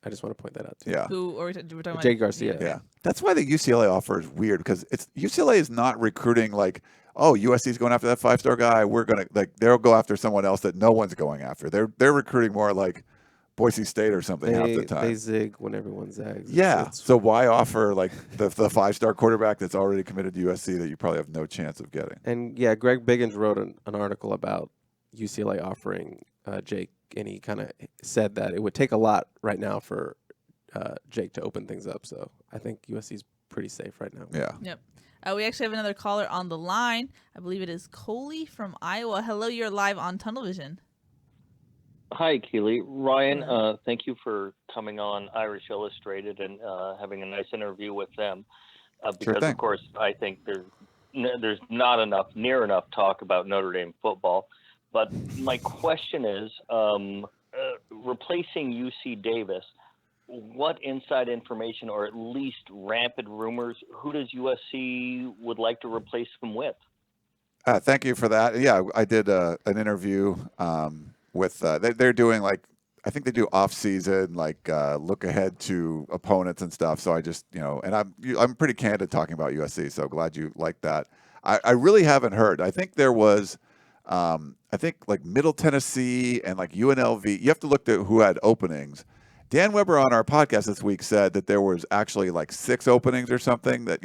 C: I just want to point that out too.
B: Yeah.
A: Who or we're talking about?
C: Jake Garcia.
B: Yeah. That's why the UCLA offer is weird, because UCLA is not recruiting like, oh, USC's going after that 5-star guy. We're gonna they'll go after someone else that no one's going after. They're recruiting more like Boise State or something half the time.
C: They zig when everyone zags.
B: Yeah. So why offer like the 5-star quarterback that's already committed to USC that you probably have no chance of getting?
C: And yeah, Greg Biggins wrote an article about UCLA offering Jake, and he kind of said that it would take a lot right now for Jake to open things up. So I think USC's pretty safe right now.
B: Yeah.
A: Yep. We actually have another caller on the line. I believe it is Keely from Iowa. Hello, you're live on Tunnel Vision.
E: Hi, Keely. Ryan, thank you for coming on Irish Illustrated and having a nice interview with them. Because, of course, I think there's not near enough talk about Notre Dame football. But my question is, replacing UC Davis, what inside information, or at least rampant rumors, who does USC would like to replace them with?
B: Thank you for that. Yeah, I did an interview with they're doing like I think they do off season, like look ahead to opponents and stuff. So I just, and I'm pretty candid talking about USC. So glad you like that. I really haven't heard. I think there was, I think like Middle Tennessee and like UNLV. You have to look at who had openings. Dan Weber on our podcast this week said that there was actually like 6 openings or something that,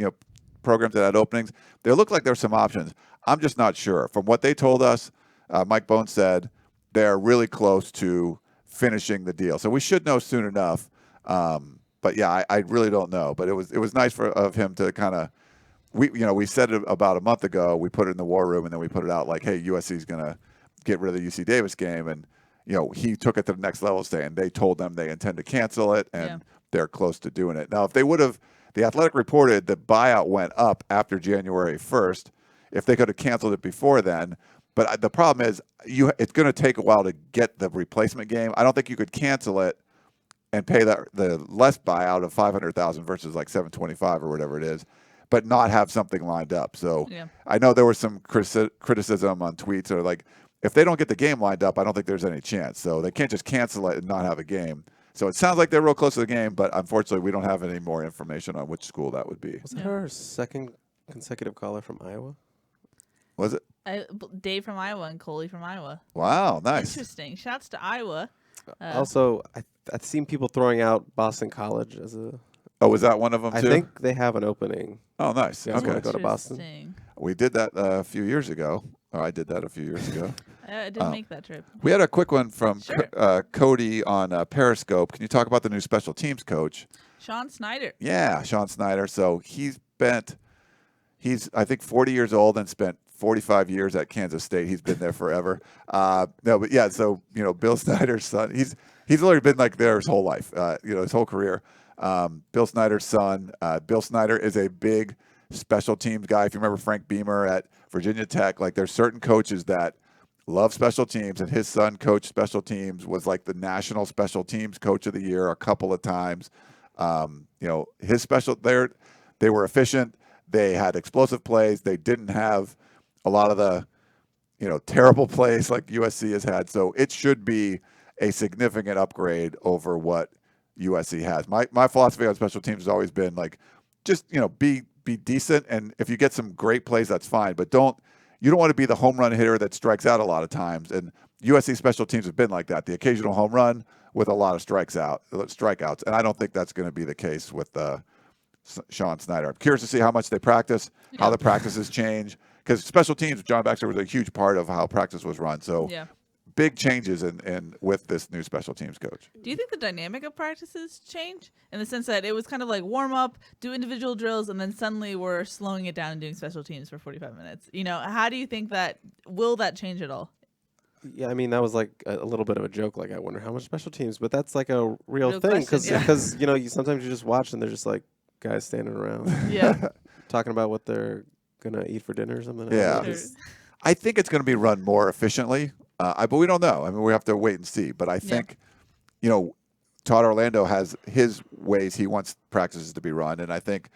B: programs that had openings. There looked like there were some options. I'm just not sure. From what they told us, Mike Bohn said they're really close to finishing the deal. So we should know soon enough. But yeah, I really don't know. But it was nice of him to kind of, we said it about a month ago. We put it in the war room and then we put it out like, hey, USC is going to get rid of the UC Davis game. And, he took it to the next level saying they told them they intend to cancel it and they're close to doing it. Now, if they would have, the Athletic reported the buyout went up after January 1st. If they could have canceled it before then. But the problem is it's going to take a while to get the replacement game. I don't think you could cancel it and pay the less buyout of $500,000 versus like $725 or whatever it is, but not have something lined up. So I know there was some criticism on tweets or like, if they don't get the game lined up, I don't think there's any chance. So they can't just cancel it and not have a game. So it sounds like they're real close to the game, but unfortunately we don't have any more information on which school that would be.
C: Was that our second consecutive caller from Iowa?
B: Was it?
A: Dave from Iowa and Coley from Iowa.
B: Wow, nice.
A: Interesting. Shouts to Iowa.
C: Also, I've seen people throwing out Boston College as a...
B: Oh, was that one of them too?
C: I think they have an opening.
B: Oh, nice.
C: You guys want to go to Boston?
B: We did that a few years ago. Or I did that a few years ago.
A: I didn't make that trip.
B: We had a quick one from Cody on Periscope. Can you talk about the new special teams coach?
A: Sean Snyder.
B: Yeah, Sean Snyder. So he's, I think, 40 years old and spent 45 years at Kansas State. He's been there forever. But yeah, so, Bill Snyder's son, he's literally been like there his whole life, his whole career. Bill Snyder's son. Bill Snyder is a big special teams guy. If you remember Frank Beamer at Virginia Tech, like there's certain coaches that love special teams, and his son coached special teams, was like the national special teams coach of the year a couple of times. His they were efficient. They had explosive plays. They didn't have a lot of the, terrible plays like USC has had. So it should be a significant upgrade over what USC has. My philosophy on special teams has always been like, just, be decent. And if you get some great plays, that's fine. But you don't want to be the home run hitter that strikes out a lot of times. And USC special teams have been like that. The occasional home run with a lot of strikeouts. And I don't think that's going to be the case with Sean Snyder. I'm curious to see how much they practice, how the practices change. Because special teams, John Baxter was a huge part of how practice was run. So big changes in with this new special teams coach.
A: Do you think the dynamic of practices change in the sense that it was kind of like warm up, do individual drills, and then suddenly we're slowing it down and doing special teams for 45 minutes? How do you think will that change at all?
C: Yeah, I mean, that was like a little bit of a joke. Like, I wonder how much special teams, but that's like a real thing because sometimes you just watch and they're just like guys standing around, talking about what they're gonna eat for dinner or something.
B: Yeah, I think it's going to be run more efficiently. But we don't know. I mean, we have to wait and see. But I think, Todd Orlando has his ways he wants practices to be run. And I think,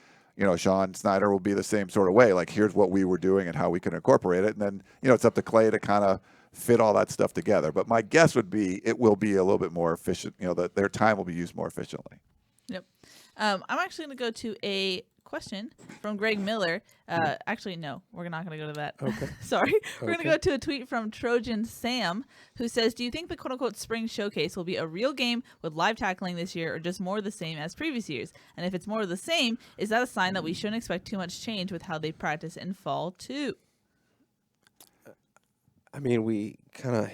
B: Sean Snyder will be the same sort of way. Like, here's what we were doing and how we can incorporate it. And then, it's up to Clay to kind of fit all that stuff together. But my guess would be it will be a little bit more efficient. That their time will be used more efficiently.
A: Yep. I'm actually going to go to a question from Greg Miller. Actually, no, we're not going to go to that.
C: Okay.
A: Sorry. We're going to go to a tweet from Trojan Sam, who says, do you think the quote-unquote spring showcase will be a real game with live tackling this year or just more of the same as previous years? And if it's more of the same, is that a sign that we shouldn't expect too much change with how they practice in fall too?
C: I mean, we kind of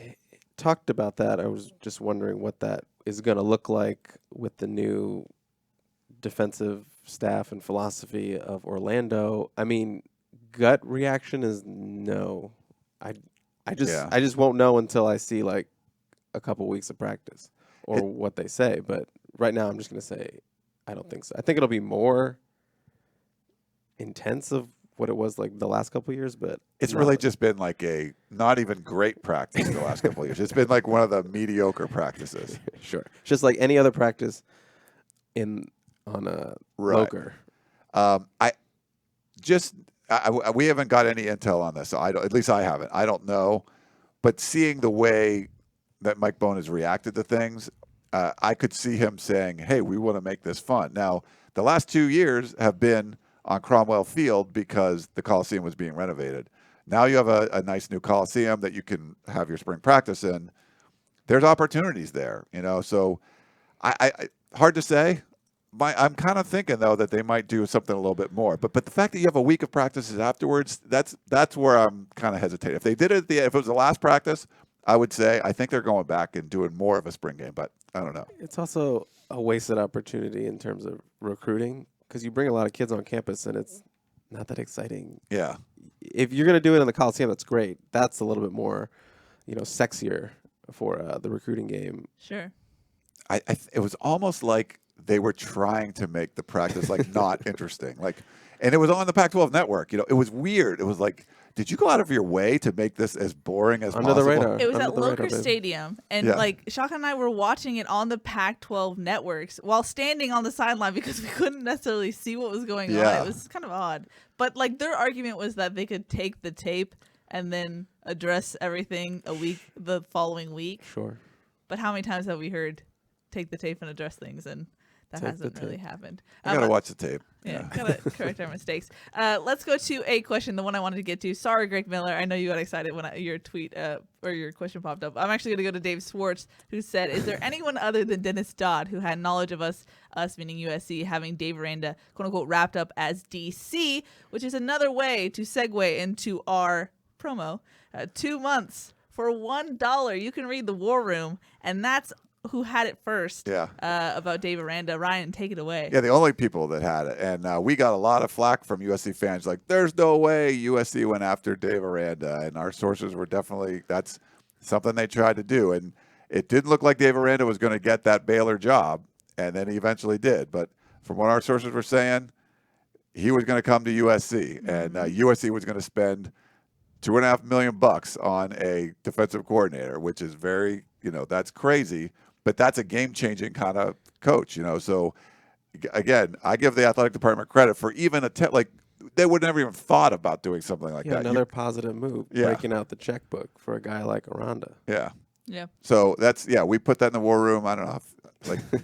C: talked about that. I was just wondering what that is going to look like with the new defensive staff and philosophy of Orlando. I mean, gut reaction is no. I just won't know until I see like a couple weeks of practice or what they say. But right now, I'm just going to say I don't think so. I think it'll be more intense of what it was like the last couple of years, but
B: it's really just been like a not even great practice the last couple of years. It's been like one of the mediocre practices.
C: Sure, just like any other practice on a Loker.
B: We haven't got any intel on this. So at least I haven't. I don't know. But seeing the way that Mike Bohn has reacted to things, I could see him saying, hey, we want to make this fun. Now, the last 2 years have been on Cromwell Field because the Coliseum was being renovated. Now you have a nice new Coliseum that you can have your spring practice in. There's opportunities there, so I hard to say. I'm kind of thinking, though, that they might do something a little bit more. But the fact that you have a week of practices afterwards, that's where I'm kind of hesitating. If they did it if it was the last practice, I would say I think they're going back and doing more of a spring game. But I don't know.
C: It's also a wasted opportunity in terms of recruiting because you bring a lot of kids on campus and it's not that exciting.
B: Yeah.
C: If you're going to do it in the Coliseum, that's great. That's a little bit more, sexier for the recruiting game.
A: Sure.
B: It was almost like they were trying to make the practice not interesting. And it was on the Pac-12 network. It was weird. It was like, did you go out of your way to make this as boring as
C: Under
B: possible?
C: the radar.
A: It was
C: Under
A: at
C: the radar,
A: Loker
C: baby.
A: Stadium, and Shaka and I were watching it on the Pac-12 networks while standing on the sideline because we couldn't necessarily see what was going on. It was kind of odd. But their argument was that they could take the tape and then address everything the following week.
C: Sure.
A: But how many times have we heard take the tape and address things, and that hasn't really happened.
B: I gotta watch the tape.
A: Yeah, gotta correct our mistakes. Let's go to a question, the one I wanted to get to. Sorry, Greg Miller. I know you got excited when your tweet or your question popped up. I'm actually going to go to Dave Swartz, who said, is there anyone other than Dennis Dodd who had knowledge of us meaning USC, having Dave Aranda, quote unquote, wrapped up as DC, which is another way to segue into our promo. 2 months for $1. You can read The War Room, and that's who had it first about Dave Aranda. Ryan, take it away.
B: Yeah, the only people that had it. And we got a lot of flack from USC fans like, there's no way USC went after Dave Aranda. And our sources were definitely, that's something they tried to do. And it didn't look like Dave Aranda was going to get that Baylor job. And then he eventually did. But from what our sources were saying, he was going to come to USC. And USC was going to spend $2.5 million on a defensive coordinator, which is very, that's crazy. But that's a game-changing kind of coach, So, again, I give the athletic department credit for even they would never even thought about doing something like that.
C: Another positive move, breaking out the checkbook for a guy like Aranda.
B: Yeah.
A: Yeah.
B: So we put that in the War Room. I don't know,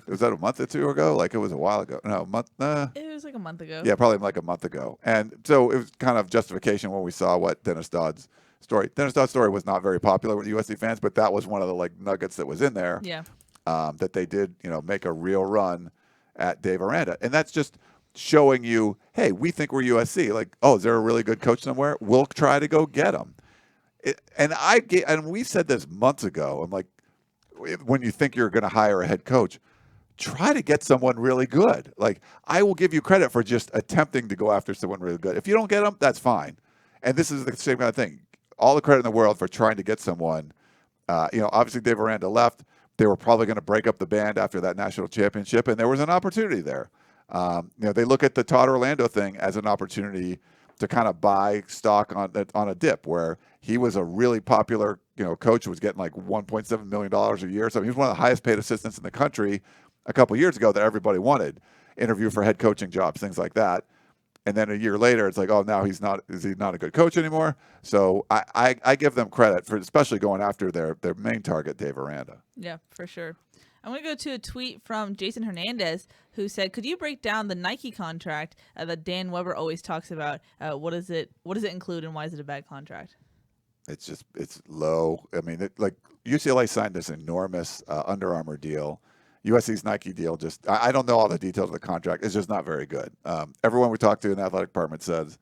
B: was that a month or two ago? It was a while ago. No, a month.
A: It was like a month ago.
B: Yeah, probably like a month ago. And so it was kind of justification when we saw what Dennis Dodd's story. Dennis Dodd's story was not very popular with USC fans, but that was one of the nuggets that was in there.
A: Yeah.
B: That they did, make a real run at Dave Aranda. And that's just showing you, hey, we think we're USC. Is there a really good coach somewhere? We'll try to go get him. And we said this months ago. I'm like, when you think you're going to hire a head coach, try to get someone really good. I will give you credit for just attempting to go after someone really good. If you don't get them, that's fine. And this is the same kind of thing. All the credit in the world for trying to get someone. Obviously Dave Aranda left. They were probably going to break up the band after that national championship, and there was an opportunity there. They look at the Todd Orlando thing as an opportunity to kind of buy stock on a dip, where he was a really popular, coach who was getting $1.7 million a year. So he was one of the highest paid assistants in the country a couple of years ago that everybody wanted. Interview for head coaching jobs, things like that. And then a year later, it's now is he not a good coach anymore? So I give them credit for especially going after their main target, Dave Aranda.
A: Yeah, for sure. I'm going to go to a tweet from Jason Hernandez, who said, could you break down the Nike contract that Dan Weber always talks about? What does it include, and why is it a bad contract?
B: It's low. I mean, UCLA signed this enormous Under Armour deal. USC's Nike deal I don't know all the details of the contract. It's just not very good. Everyone we talked to in the athletic department says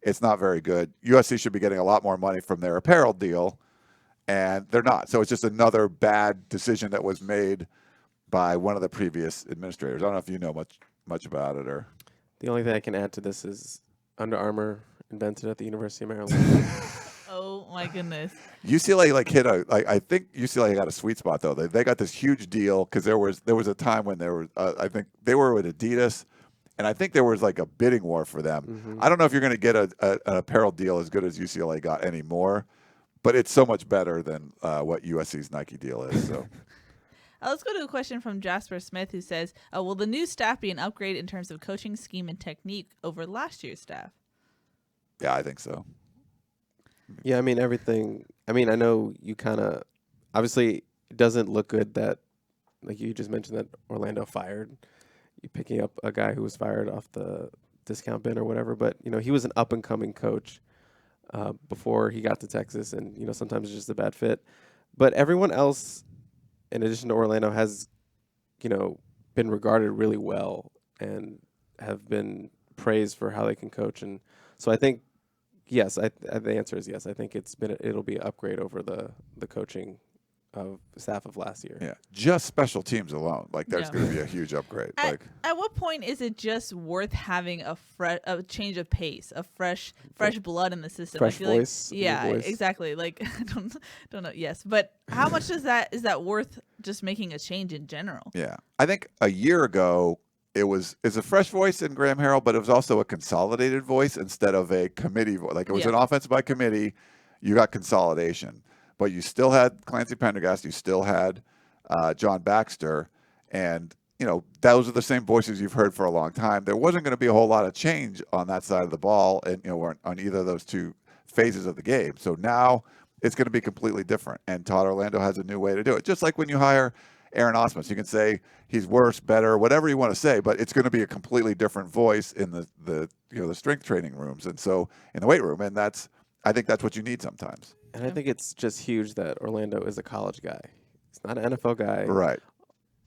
B: it's not very good. USC should be getting a lot more money from their apparel deal, and they're not. So it's just another bad decision that was made by one of the previous administrators. I don't know if you know much about it. Or
C: the only thing I can add to this is Under Armour invented at the University of Maryland.
A: Oh my goodness.
B: UCLA I think UCLA got a sweet spot though. They got this huge deal because there was a time when there was I think they were with Adidas, and I think there was a bidding war for them. Mm-hmm. I don't know if you're going to get an apparel deal as good as UCLA got anymore, but it's so much better than what USC's Nike deal is. So.
A: Let's go to a question from Jasper Smith, who says, will the new staff be an upgrade in terms of coaching scheme and technique over last year's staff?
B: Yeah, I think so.
C: Yeah, everything. I know you kind of, obviously, it doesn't look good that, like you just mentioned, that Orlando fired. You picking up a guy who was fired off the discount bin or whatever, but he was an up and coming coach before he got to Texas, and sometimes it's just a bad fit. But everyone else, in addition to Orlando, has been regarded really well and have been praised for how they can coach. And so I think, yes, the answer is yes. I think it'll be an upgrade over the coaching of staff of last year.
B: Yeah, just special teams alone, like there's going to be a huge upgrade.
A: At what point is it just worth having a change of pace, a fresh blood in the system?
C: Fresh voice.
A: Voice. Exactly. Like I don't know. Yes, but how much is that worth just making a change in general?
B: Yeah, I think a year ago it's a fresh voice in Graham Harrell, but it was also a consolidated voice instead of a committee voice. Like it was an offense by committee. You got consolidation. But you still had Clancy Pendergast, you still had John Baxter, and those are the same voices you've heard for a long time. There wasn't going to be a whole lot of change on that side of the ball, and on either of those two phases of the game. So now it's going to be completely different, and Todd Orlando has a new way to do it. Just like when you hire Aaron Osmus, you can say he's worse, better, whatever you want to say, but it's going to be a completely different voice in the strength training rooms, and so in the weight room, and I think that's what you need sometimes.
C: And I think it's just huge that Orlando is a college guy. He's not an NFL guy.
B: Right.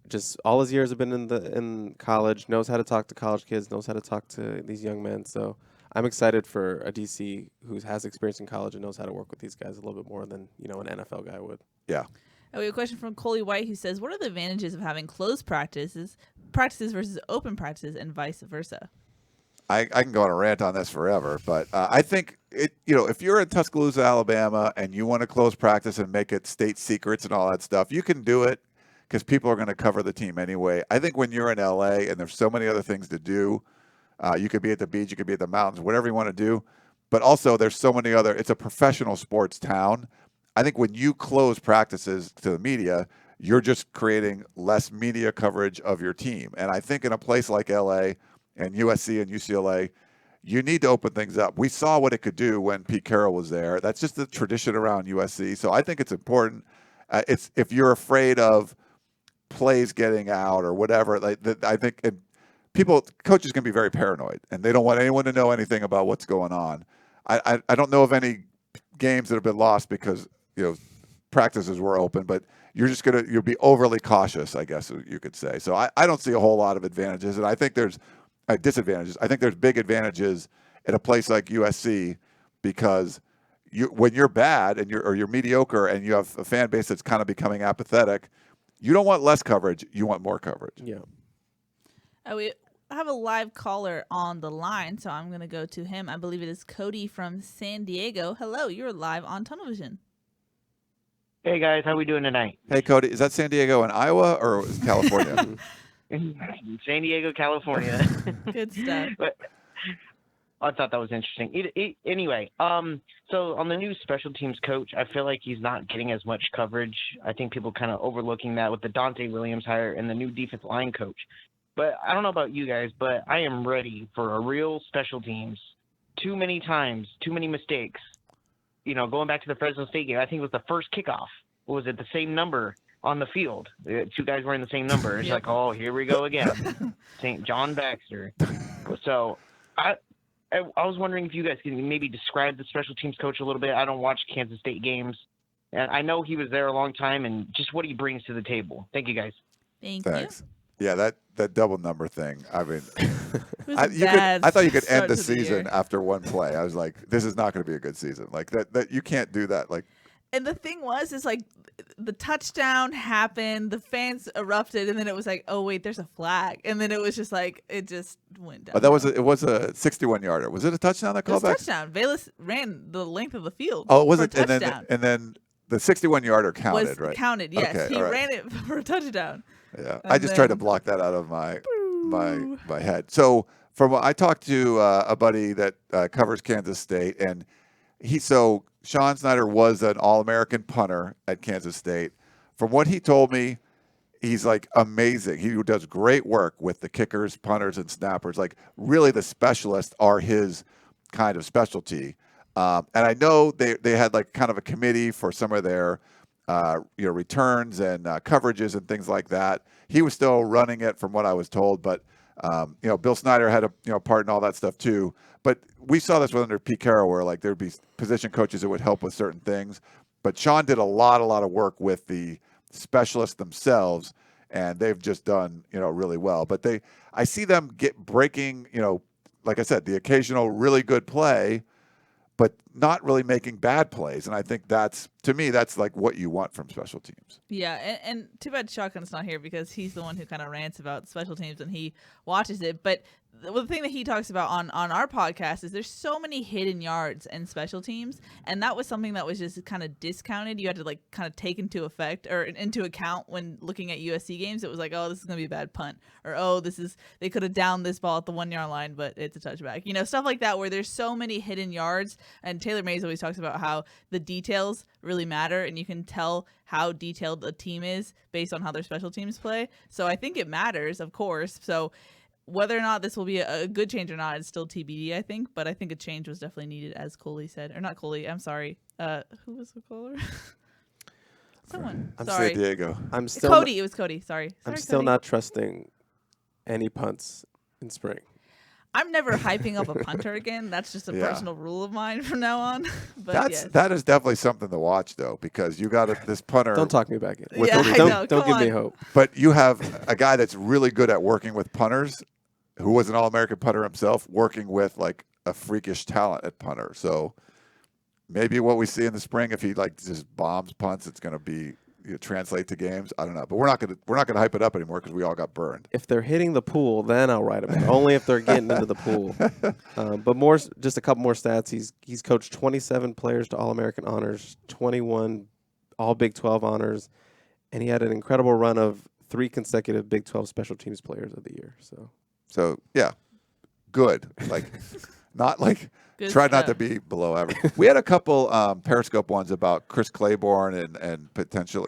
C: Just all his years have been in college, knows how to talk to college kids, knows how to talk to these young men. So I'm excited for a DC who has experience in college and knows how to work with these guys a little bit more than an NFL guy would.
B: Yeah.
A: We have a question from Coley White who says, what are the advantages of having closed practices versus open practices and vice versa?
B: I can go on a rant on this forever, but I think if you're in Tuscaloosa, Alabama, and you want to close practice and make it state secrets and all that stuff, you can do it because people are going to cover the team anyway. I think when you're in LA and there's so many other things to do, you could be at the beach, you could be at the mountains, whatever you want to do, but also there's so many other. It's a professional sports town. I think when you close practices to the media, you're just creating less media coverage of your team. And I think in a place like LA and USC and UCLA, you need to open things up. We saw what it could do when Pete Carroll was there. That's just the tradition around USC. So I think it's important. It's if you're afraid of plays getting out or whatever, I think coaches can be very paranoid, and they don't want anyone to know anything about what's going on. I don't know of any games that have been lost because practices were open, but you'll be overly cautious, I guess you could say. So I don't see a whole lot of advantages, and I think there's disadvantages. I think there's big advantages at a place like USC because when you're bad and you're mediocre and you have a fan base that's kind of becoming apathetic, you don't want less coverage. You want more coverage.
C: Yeah.
A: We have a live caller on the line, so I'm going to go to him. I believe it is Cody from San Diego. Hello, you're live on Tunnel Vision.
F: Hey guys, how we doing tonight?
B: Hey Cody, is that San Diego in Iowa or is California?
F: San Diego, California.
A: Good stuff.
F: But I thought that was interesting. Anyway, so on the new special teams coach, I feel like he's not getting as much coverage. I think people kind of overlooking that with the Dante Williams hire and the new defensive line coach. But I don't know about you guys, but I am ready for a real special teams. Too many times, too many mistakes. Going back to the Fresno State game, I think it was the first kickoff. Was it the same number on the field? Two guys wearing the same number. It's like, oh, here we go again. St. John Baxter. So I was wondering if you guys can maybe describe the special teams coach a little bit. I don't watch Kansas State games, and I know he was there a long time, and just what he brings to the table. Thank you, guys.
B: Thanks. Yeah, that double number thing. I mean,
A: I
B: thought you could end the season after one play. I was like, this is not going to be a good season. Like that you can't do that. Like,
A: and the thing was, is like the touchdown happened, the fans erupted, and then it was like, oh wait, there's a flag, and then it was just like it just went down.
B: But it was a 61-yarder. Was it a touchdown that called back?
A: Touchdown. Bayless ran the length of the field.
B: Oh, was it? And then the 61-yarder counted,
A: was
B: right?
A: Counted, yes.
B: Okay,
A: he ran it for a touchdown.
B: Yeah, I just tried to block that out of my head. So I talked to a buddy that covers Kansas State, and Sean Snyder was an All-American punter at Kansas State. From what he told me, he's like amazing. He does great work with the kickers, punters, and snappers. Like really, the specialists are his kind of specialty. And I know they had like kind of a committee for some of their returns and coverages and things like that. He was still running it from what I was told, but Bill Snyder had a part in all that stuff too. But we saw this under Pete Carroll where like there'd be position coaches that would help with certain things. But Sean did a lot of work with the specialists themselves, and they've just done really well. But I see them breaking like I said, the occasional really good play, but not really making bad plays. And I think to me, that's like what you want from special teams.
A: Yeah, and too bad Shotgun's not here because he's the one who kind of rants about special teams and he watches it. But the thing that he talks about on our podcast is there's so many hidden yards in special teams, and that was something that was just kind of discounted. You had to like kind of take into account when looking at USC games. It was like, oh, this is gonna be a bad punt, or oh, they could have downed this ball at the 1 yard line, but it's a touchback. Stuff like that where there's so many hidden yards. And Taylor Mays always talks about how the details really matter, and you can tell how detailed a team is based on how their special teams play. So I think it matters, of course. So whether or not this will be a good change or not is still TBD, I think. But I think a change was definitely needed, as Coley said. Or not Coley, I'm sorry. Who was the caller? Someone.
B: I'm
A: sorry.
B: San Diego.
A: Cody. It was Cody. Sorry.
C: I'm still
A: Cody.
C: not trusting any punts in spring.
A: I'm never hyping up a punter again. That's just a personal rule of mine from now on. But
B: that is definitely something to watch, though, because you got this punter.
C: Don't talk me back in.
B: Don't
C: give me hope.
B: But you have a guy that's really good at working with punters, who was an All-American punter himself, working with like a freakish talent at punter. So maybe what we see in the spring, if he like just bombs punts, it's going to be translate to games. I don't know, but we're not gonna hype it up anymore because we all got burned.
C: If they're hitting the pool, then I'll write about it. Only if they're getting into the pool. But just a couple more stats. He's coached 27 players to All-American honors, 21 All Big 12 honors, and he had an incredible run of 3 consecutive Big 12 special teams players of the year.
B: So yeah, good. Like not like.
A: Good
B: Try
A: stuff.
B: not to be below average. We had a couple Periscope ones about Chris Claiborne and potential,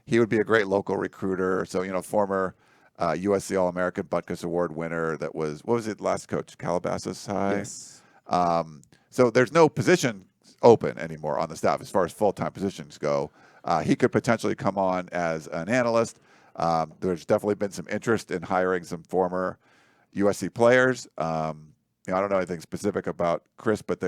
B: he would be a great local recruiter. So,
C: Yes.
B: Former USC All-American Butkus Award winner that was, what was it, last coach, Calabasas High?
C: Yes.
B: So there's no position open anymore on the staff as far as full-time positions go. He could potentially come on as an analyst. There's definitely been some interest in hiring some former USC players. I don't know anything specific about Chris, but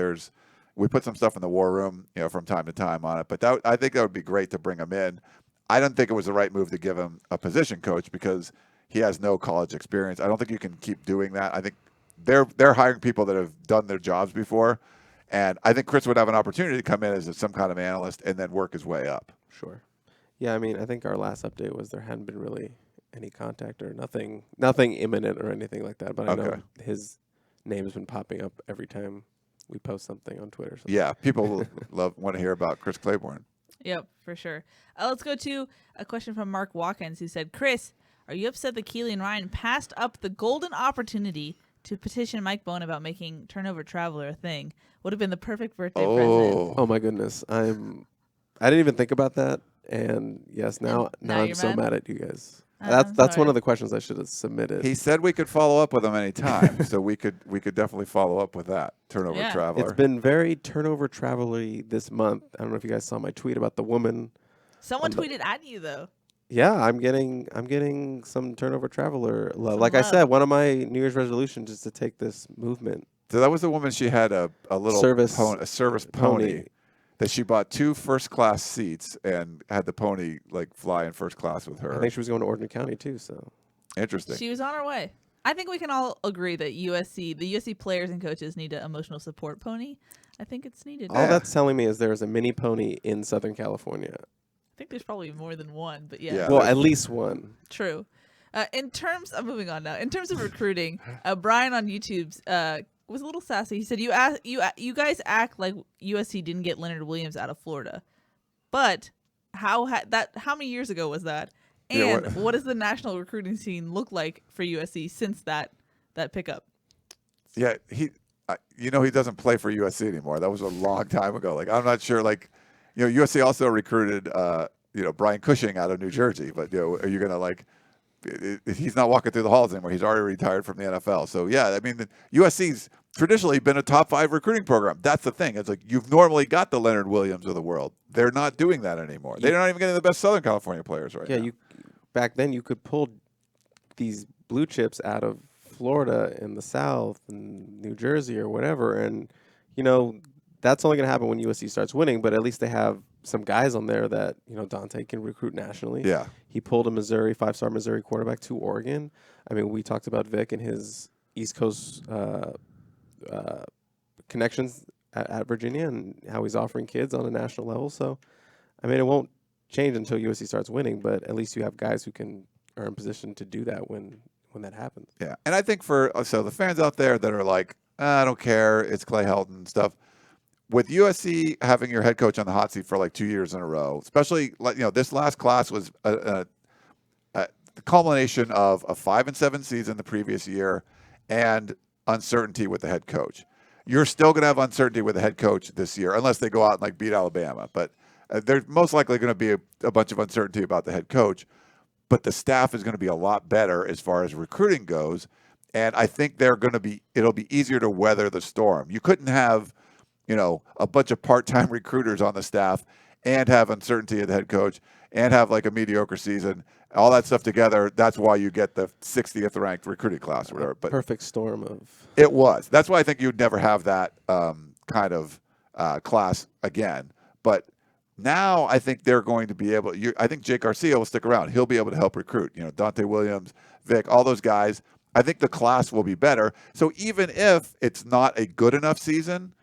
B: we put some stuff in the war room, from time to time on it. But I think that would be great to bring him in. I don't think it was the right move to give him a position coach because he has no college experience. I don't think you can keep doing that. I think they're hiring people that have done their jobs before, and I think Chris would have an opportunity to come in as some kind of analyst and then work his way up.
C: Sure. Yeah, I mean, I think our last update was there hadn't been really any contact or nothing imminent or anything like that. But I know his name has been popping up every time we post something on Twitter.
B: Yeah, people want to hear about Chris Claiborne.
A: Yep, for sure. Let's go to a question from Mark Watkins, who said, Chris, are you upset that Keely and Ryan passed up the golden opportunity to petition Mike Bohn about making turnover traveler a thing? Would have been the perfect birthday present.
C: Oh my goodness. I didn't even think about that. And yes, now I'm so mad at you guys. That's one of the questions I should have submitted.
B: He said we could follow up with him anytime, so we could definitely follow up with that turnover traveler.
C: It's been very turnover traveler-y this month. I don't know if you guys saw my tweet about the woman.
A: Someone tweeted at you though.
C: Yeah, I'm getting some turnover traveler love. Like I said, one of my New Year's resolutions is to take this movement.
B: So that was the woman. She had a little service pony. That she bought 2 first-class seats and had the pony like fly in first class with her.
C: I think she was going to Orange County too. So
B: interesting.
A: She was on her way. I think we can all agree that the USC players and coaches need an emotional support pony. I think it's needed.
C: All that's telling me is there is a mini pony in Southern California.
A: I think there's probably more than one, but yeah.
C: Well, at least one.
A: True. I'm moving on now. In terms of recruiting, Brian on YouTube's was a little sassy. He said, "You guys act like USC didn't get Leonard Williams out of Florida, but how many years ago was that? And what does the national recruiting scene look like for USC since that pickup?"
B: Yeah, he doesn't play for USC anymore. That was a long time ago. Like I'm not sure. Like USC also recruited Brian Cushing out of New Jersey, but are you gonna like he's not walking through the halls anymore. He's already retired from the NFL. So yeah, I mean, the USC's traditionally been a top 5 recruiting program. That's the thing. It's like you've normally got the Leonard Williams of the world. They're not doing that anymore. They're not even getting the best Southern California players right now.
C: Yeah, back then you could pull these blue chips out of Florida and the South and New Jersey or whatever, and that's only going to happen when USC starts winning. But at least they have some guys on there that Dante can recruit nationally.
B: Yeah,
C: he pulled a 5-star Missouri quarterback to Oregon. I mean, we talked about Vic and his East Coast connections at Virginia and how he's offering kids on a national level. So, I mean, it won't change until USC starts winning, but at least you have guys who are in position to do that when that happens.
B: Yeah, and I think so the fans out there that are like, I don't care, it's Clay Helton and stuff. With USC having your head coach on the hot seat for like 2 years in a row, especially this last class was the culmination of a 5-7 season the previous year and uncertainty with the head coach. You're still going to have uncertainty with the head coach this year, unless they go out and like beat Alabama. But there's most likely going to be a bunch of uncertainty about the head coach. But the staff is going to be a lot better as far as recruiting goes, and I think it'll be easier to weather the storm. You couldn't have a bunch of part-time recruiters on the staff and have uncertainty of the head coach and have like a mediocre season, all that stuff together. That's why you get the 60th ranked recruiting class or whatever. But
C: perfect storm of
B: it was. That's why I think you'd never have that kind of class again. But now I think they're going to be able. I think Jake Garcia will stick around. He'll be able to help recruit. Dante Williams, Vic, all those guys. I think the class will be better. So even if it's not a good enough season,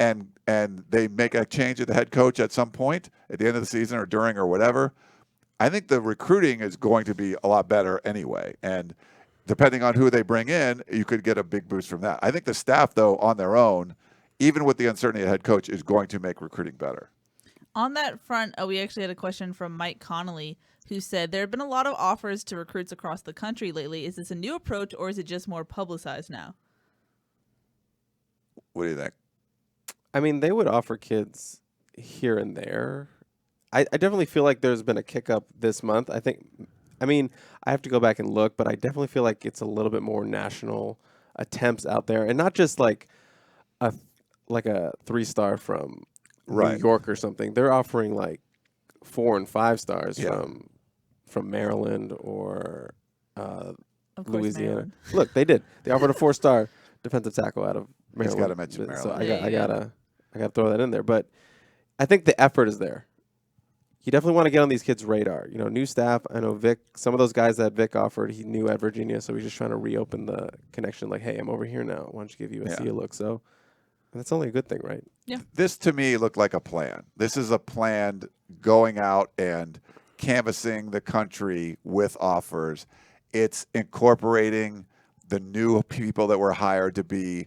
B: and they make a change at the head coach at some point at the end of the season or during or whatever, I think the recruiting is going to be a lot better anyway. And depending on who they bring in, you could get a big boost from that. I think the staff, though, on their own, even with the uncertainty of head coach, is going to make recruiting better.
A: On that front, we actually had a question from Mike Connolly, who said there have been a lot of offers to recruits across the country lately. Is this a new approach or is it just more publicized now?
B: What do you think?
C: I mean, they would offer kids here and there. I definitely feel like there's been a kick up this month. I have to go back and look, but I definitely feel like it's a little bit more national attempts out there, and not just like a 3-star from New York or something. They're offering like 4 and 5 stars from Maryland or Louisiana.
A: Maryland.
C: Look, they did. They offered a 4-star defensive tackle out of Maryland.
B: He's got to mention Maryland.
C: So I gotta throw that in there. But I think the effort is there. You definitely want to get on these kids' radar. New staff. I know Vic. Some of those guys that Vic offered, he knew at Virginia, so he's just trying to reopen the connection. Like, hey, I'm over here now. Why don't you give USC a look? So that's only a good thing, right?
A: Yeah.
B: This to me looked like a plan. This is a planned going out and canvassing the country with offers. It's incorporating the new people that were hired to be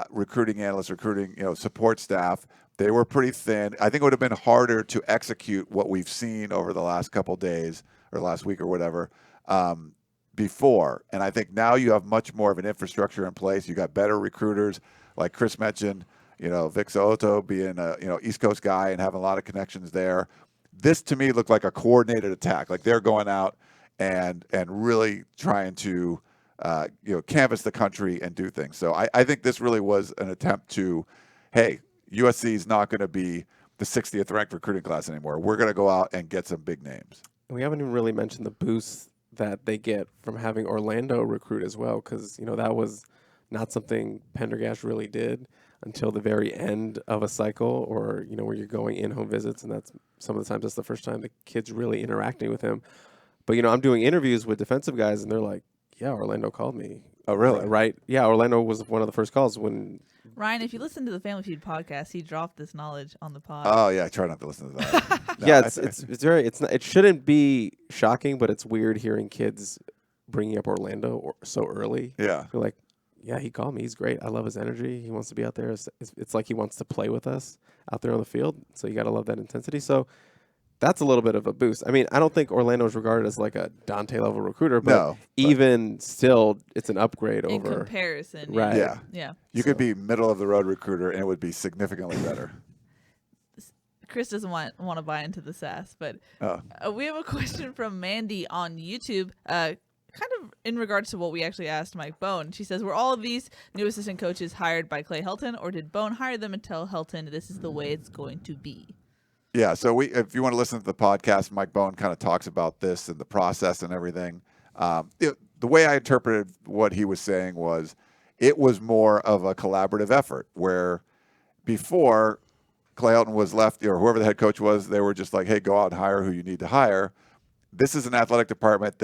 B: recruiting analysts, recruiting support staff. They were pretty thin. I think it would have been harder to execute what we've seen over the last couple days or last week or whatever before. And I think now you have much more of an infrastructure in place. You got better recruiters, like Chris mentioned. Vic Soto being a East Coast guy and having a lot of connections there. This to me looked like a coordinated attack. Like they're going out and really trying to canvass the country and do things. So I think this really was an attempt to, hey, USC is not going to be the 60th ranked recruiting class anymore. We're going to go out and get some big names.
C: We haven't even really mentioned the boost that they get from having Orlando recruit as well, because that was not something Pendergast really did until the very end of a cycle, or where you're going in-home visits, and that's some of the times that's the first time the kid's really interacting with him. But I'm doing interviews with defensive guys, and they're like, yeah, Orlando called me.
B: Oh, really?
C: Right. Yeah, Orlando was one of the first calls when...
A: Ryan, if you listen to the Family Feud podcast, he dropped this knowledge on the pod.
B: Oh, yeah, I try not to listen to that.
C: No, it shouldn't be shocking, but it's weird hearing kids bringing up Orlando so early.
B: Yeah.
C: You're like, yeah, he called me. He's great. I love his energy. He wants to be out there. It's like he wants to play with us out there on the field. So you got to love that intensity. So that's a little bit of a boost. I mean, I don't think Orlando is regarded as like a Dante level recruiter, but even still, it's an upgrade
A: in
C: over
A: comparison.
C: Right.
A: Yeah.
B: You could be middle of the road recruiter and it would be significantly better.
A: Chris doesn't want to buy into the sass, but we have a question from Mandy on YouTube. kind of in regards to what we actually asked Mike Bohn. She says, were all of these new assistant coaches hired by Clay Helton, or did Bohn hire them and tell Helton this is the way it's going to be?
B: Yeah, so if you want to listen to the podcast, Mike Bohn kind of talks about this and the process and everything. The way I interpreted what he was saying was it was more of a collaborative effort where before Clay Helton was left, or whoever the head coach was, they were just like, hey, go out and hire who you need to hire. This is an athletic department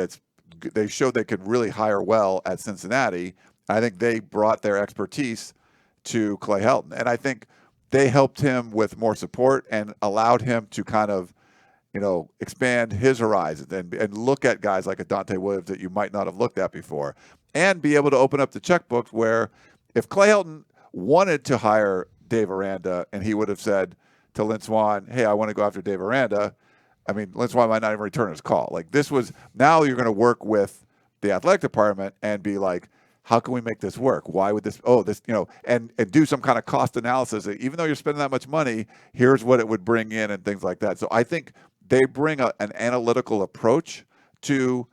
B: they showed they could really hire well at Cincinnati. I think they brought their expertise to Clay Helton. And I think they helped him with more support and allowed him to kind of, expand his horizons and look at guys like a Dante Williams that you might not have looked at before, and be able to open up the checkbooks where if Clay Helton wanted to hire Dave Aranda and he would have said to Lynn Swann, hey, I want to go after Dave Aranda, I mean, Lynn Swann might not even return his call. Like this was, now you're going to work with the athletic department and be like, how can we make this work? Why would this, and do some kind of cost analysis. Even though you're spending that much money, here's what it would bring in and things like that. So I think they bring an analytical approach to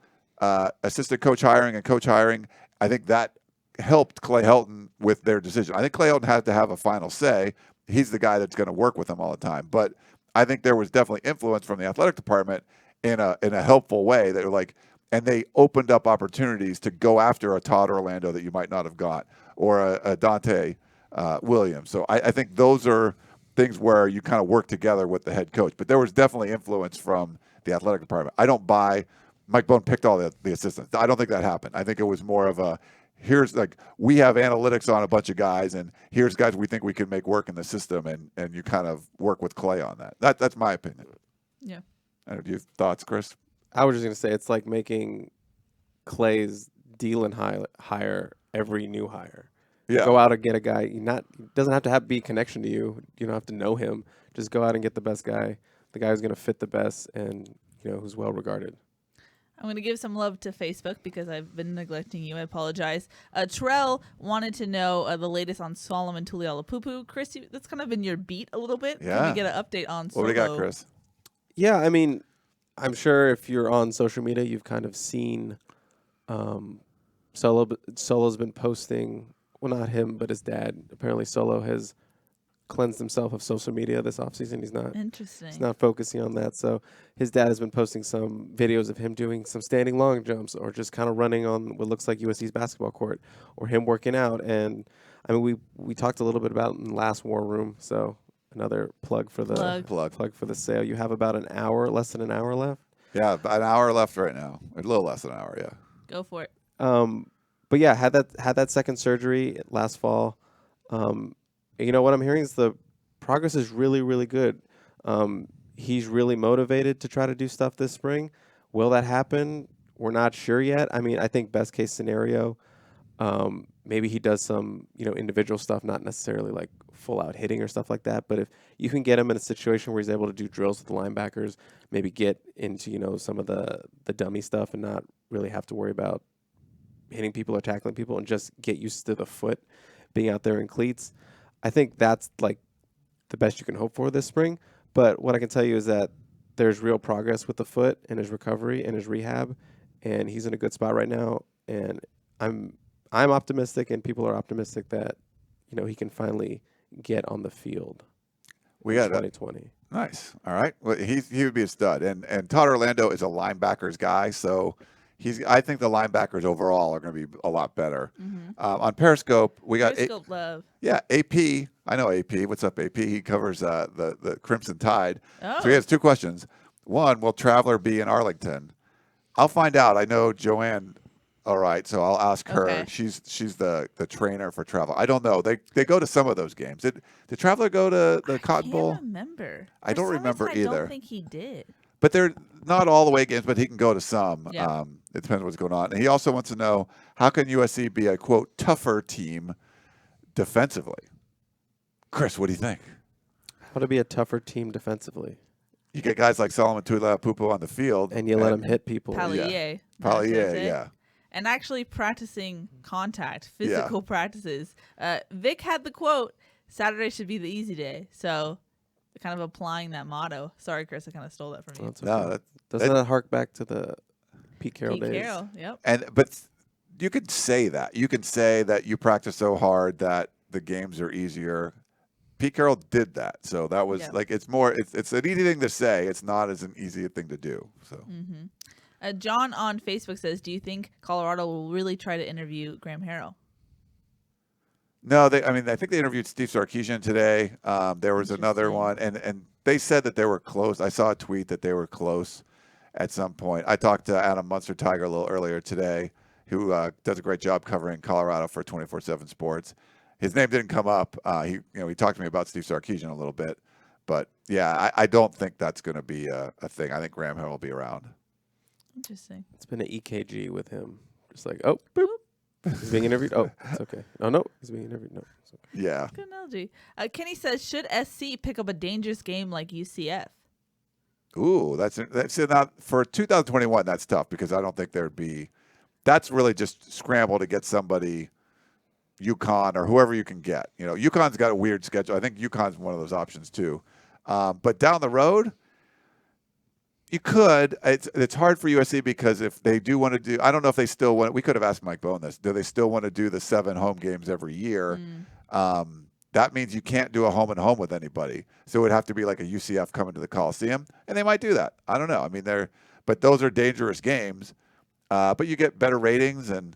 B: assistant coach hiring and coach hiring. I think that helped Clay Helton with their decision. I think Clay Helton had to have a final say. He's the guy that's going to work with them all the time. But I think there was definitely influence from the athletic department in a helpful way that were like, and they opened up opportunities to go after a Todd Orlando that you might not have got, or a Dante Williams. So I think those are things where you kind of work together with the head coach. But there was definitely influence from the athletic department. I don't buy Mike Bohn picked all the assistants. I don't think that happened. I think it was more of a, here's like, we have analytics on a bunch of guys, and here's guys we think we can make work in the system, and you kind of work with Clay on that. That's my opinion.
A: Yeah.
B: Do you have thoughts, Chris?
C: I was just going to say it's like making Clay's deal and hire every new hire.
B: Yeah.
C: Go out and get a guy. Doesn't have to be a connection to you. You don't have to know him. Just go out and get the best guy, the guy who's going to fit the best and who's well regarded.
A: I'm going to give some love to Facebook because I've been neglecting you. I apologize. Terrell wanted to know the latest on Solomon Tuliaupupu. Chris, that's kind of been your beat a little bit.
B: Yeah.
A: Can we get an update on Solo?
B: What do you got, Chris?
C: Yeah, I mean, I'm sure if you're on social media, you've kind of seen Solo's been posting, well, not him, but his dad. Apparently Solo has cleansed himself of social media this offseason. He's not focusing on that. So his dad has been posting some videos of him doing some standing long jumps or just kind of running on what looks like USC's basketball court, or him working out. And I mean, we talked a little bit about it in the last War Room. So another plug for the sale. You have about less than an hour left.
B: Yeah, an hour left right now. A little less than an hour, yeah.
A: Go for it.
C: But yeah, had that second surgery last fall. What I'm hearing is the progress is really, really good. He's really motivated to try to do stuff this spring. Will that happen? We're not sure yet. I mean, I think best case scenario, maybe he does some, individual stuff, not necessarily like full out hitting or stuff like that. But if you can get him in a situation where he's able to do drills with the linebackers, maybe get into, some of the dummy stuff and not really have to worry about hitting people or tackling people and just get used to the foot being out there in cleats. I think that's like the best you can hope for this spring. But what I can tell you is that there's real progress with the foot and his recovery and his rehab, and he's in a good spot right now. And I'm optimistic, and people are optimistic that he can finally get on the field.
B: We got
C: 2020.
B: Nice. All right. Well, he would be a stud, and Todd Orlando is a linebackers guy, so. I think the linebackers overall are going to be a lot better. Mm-hmm. On Periscope, we got
A: love.
B: Yeah, AP. I know AP. What's up, AP? He covers the Crimson Tide.
A: Oh.
B: So he has two questions. One, will Traveler be in Arlington? I'll find out. I know Joanne. All right, so I'll ask her.
A: Okay.
B: She's the trainer for Traveler. I don't know. They go to some of those games. Did Traveler go to the Cotton Bowl?
A: I can't remember.
B: I don't remember either.
A: I don't think he did.
B: But they're not all the way games, but he can go to some.
A: Yeah.
B: It depends what's going on. And he also wants to know, how can USC be a, quote, tougher team defensively? Chris, what do you think?
C: How to be a tougher team defensively?
B: You get guys like Solomon Tuliaupupu on the field.
C: And you let them hit people.
A: Pallier.
B: Yeah.
A: And actually practicing contact, physical practices. Vic had the quote, Saturday should be the easy day. So kind of applying that motto. Sorry, Chris, I kind of stole that from you.
C: Okay. Doesn't that hark back to the Pete Carroll days.
A: Carroll, yep.
B: But you could say that. You can say that you practice so hard that the games are easier. Pete Carroll did that. So that was it's more, it's an easy thing to say. It's not as an easy thing to do. So.
A: John on Facebook says, do you think Colorado will really try to interview Graham Harrell?
B: No, I think they interviewed Steve Sarkisian today. There was another one, and they said that they were close. I saw a tweet that they were close at some point. I talked to Adam Munster-Tiger a little earlier today, who does a great job covering Colorado for 24/7 Sports. His name didn't come up. He talked to me about Steve Sarkisian a little bit, but yeah, I don't think that's going to be a thing. I think Graham Harrell will be around.
A: Interesting.
C: It's been an EKG with him. Just like, oh, boop. He's being interviewed. Oh, it's okay. Oh, no. He's being interviewed. No. It's okay.
B: Yeah.
A: Good analogy. Kenny says, should SC pick up a dangerous game like UCF?
B: Ooh, that's not for 2021. That's tough because I don't think there'd be. That's really just scramble to get somebody, UConn or whoever you can get. UConn's got a weird schedule. I think UConn's one of those options too. But down the road, you could. It's hard for USC because if they do want to do, I don't know if they still want. We could have asked Mike Bohn this. Do they still want to do the 7 home games every year? That means you can't do a home and home with anybody. So it would have to be like a UCF coming to the Coliseum, and they might do that. I don't know. I mean, but those are dangerous games. But you get better ratings, and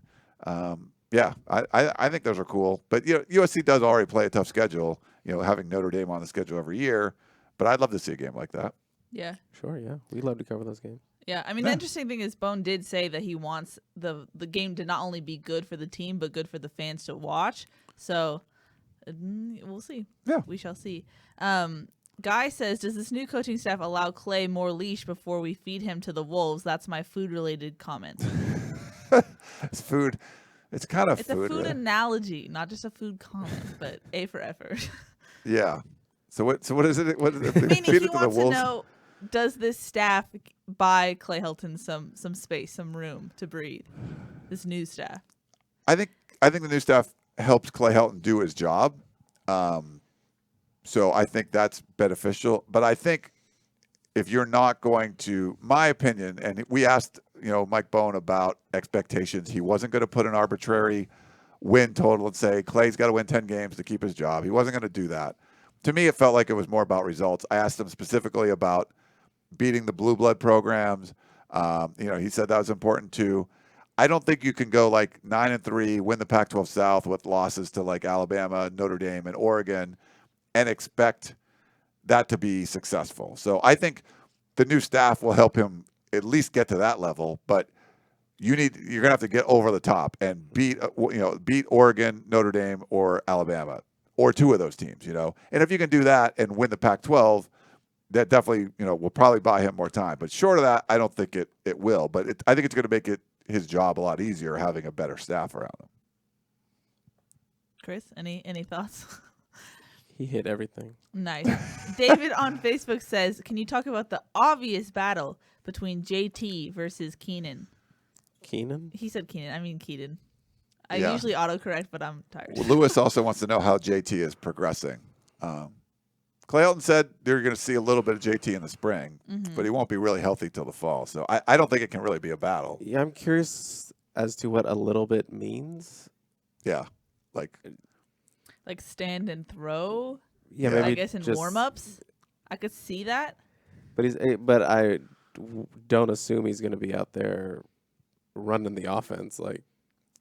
B: yeah, I think those are cool. But USC does already play a tough schedule. Having Notre Dame on the schedule every year. But I'd love to see a game like that.
A: Yeah.
C: Sure, yeah. We'd love to cover those games.
A: Yeah, I mean, the interesting thing is Bohn did say that he wants the game to not only be good for the team, but good for the fans to watch. So we'll see.
B: Yeah.
A: We shall see. Guy says, does this new coaching staff allow Clay more leash before we feed him to the wolves? That's my food-related comment.
B: It's food. It's kind of
A: it's
B: food.
A: It's a food analogy, not just a food comment, but A for effort.
B: Yeah. So what is it? What is it?
A: Meaning he wants to know, does this staff buy Clay Helton some space, some room to breathe? This new staff.
B: I think the new staff helps Clay Helton do his job. So I think that's beneficial. But I think if you're not going to, my opinion, and we asked Mike Bohn about expectations. He wasn't going to put an arbitrary win total and say Clay's got to win 10 games to keep his job. He wasn't going to do that. To me, it felt like it was more about results. I asked him specifically about beating the blue blood programs. He said that was important too. I don't think you can go like 9-3, win the Pac-12 South with losses to like Alabama, Notre Dame, and Oregon, and expect that to be successful. So I think the new staff will help him at least get to that level. But you're gonna have to get over the top and beat Oregon, Notre Dame, or Alabama, or 2 of those teams. And if you can do that and win the Pac-12, that definitely will probably buy him more time. But short of that, I don't think it will. But I think it's going to make his job a lot easier having a better staff around him.
A: Chris, any thoughts?
C: He hit everything.
A: Nice. David on Facebook says, can you talk about the obvious battle between JT versus Keenan?
C: Keenan?
A: He said Keenan. I mean Keaton. I
B: Yeah.
A: usually autocorrect, but I'm tired.
B: Well, Lewis also wants to know how JT is progressing. Clay Helton said they're going to see a little bit of JT in the spring, but he won't be really healthy till the fall. So I don't think it can really be a battle.
C: Yeah, I'm curious as to what a little bit means.
B: Yeah, like
A: stand and throw.
C: Yeah, maybe
A: I guess in
C: just
A: warm-ups, I could see that.
C: But I don't assume he's going to be out there running the offense.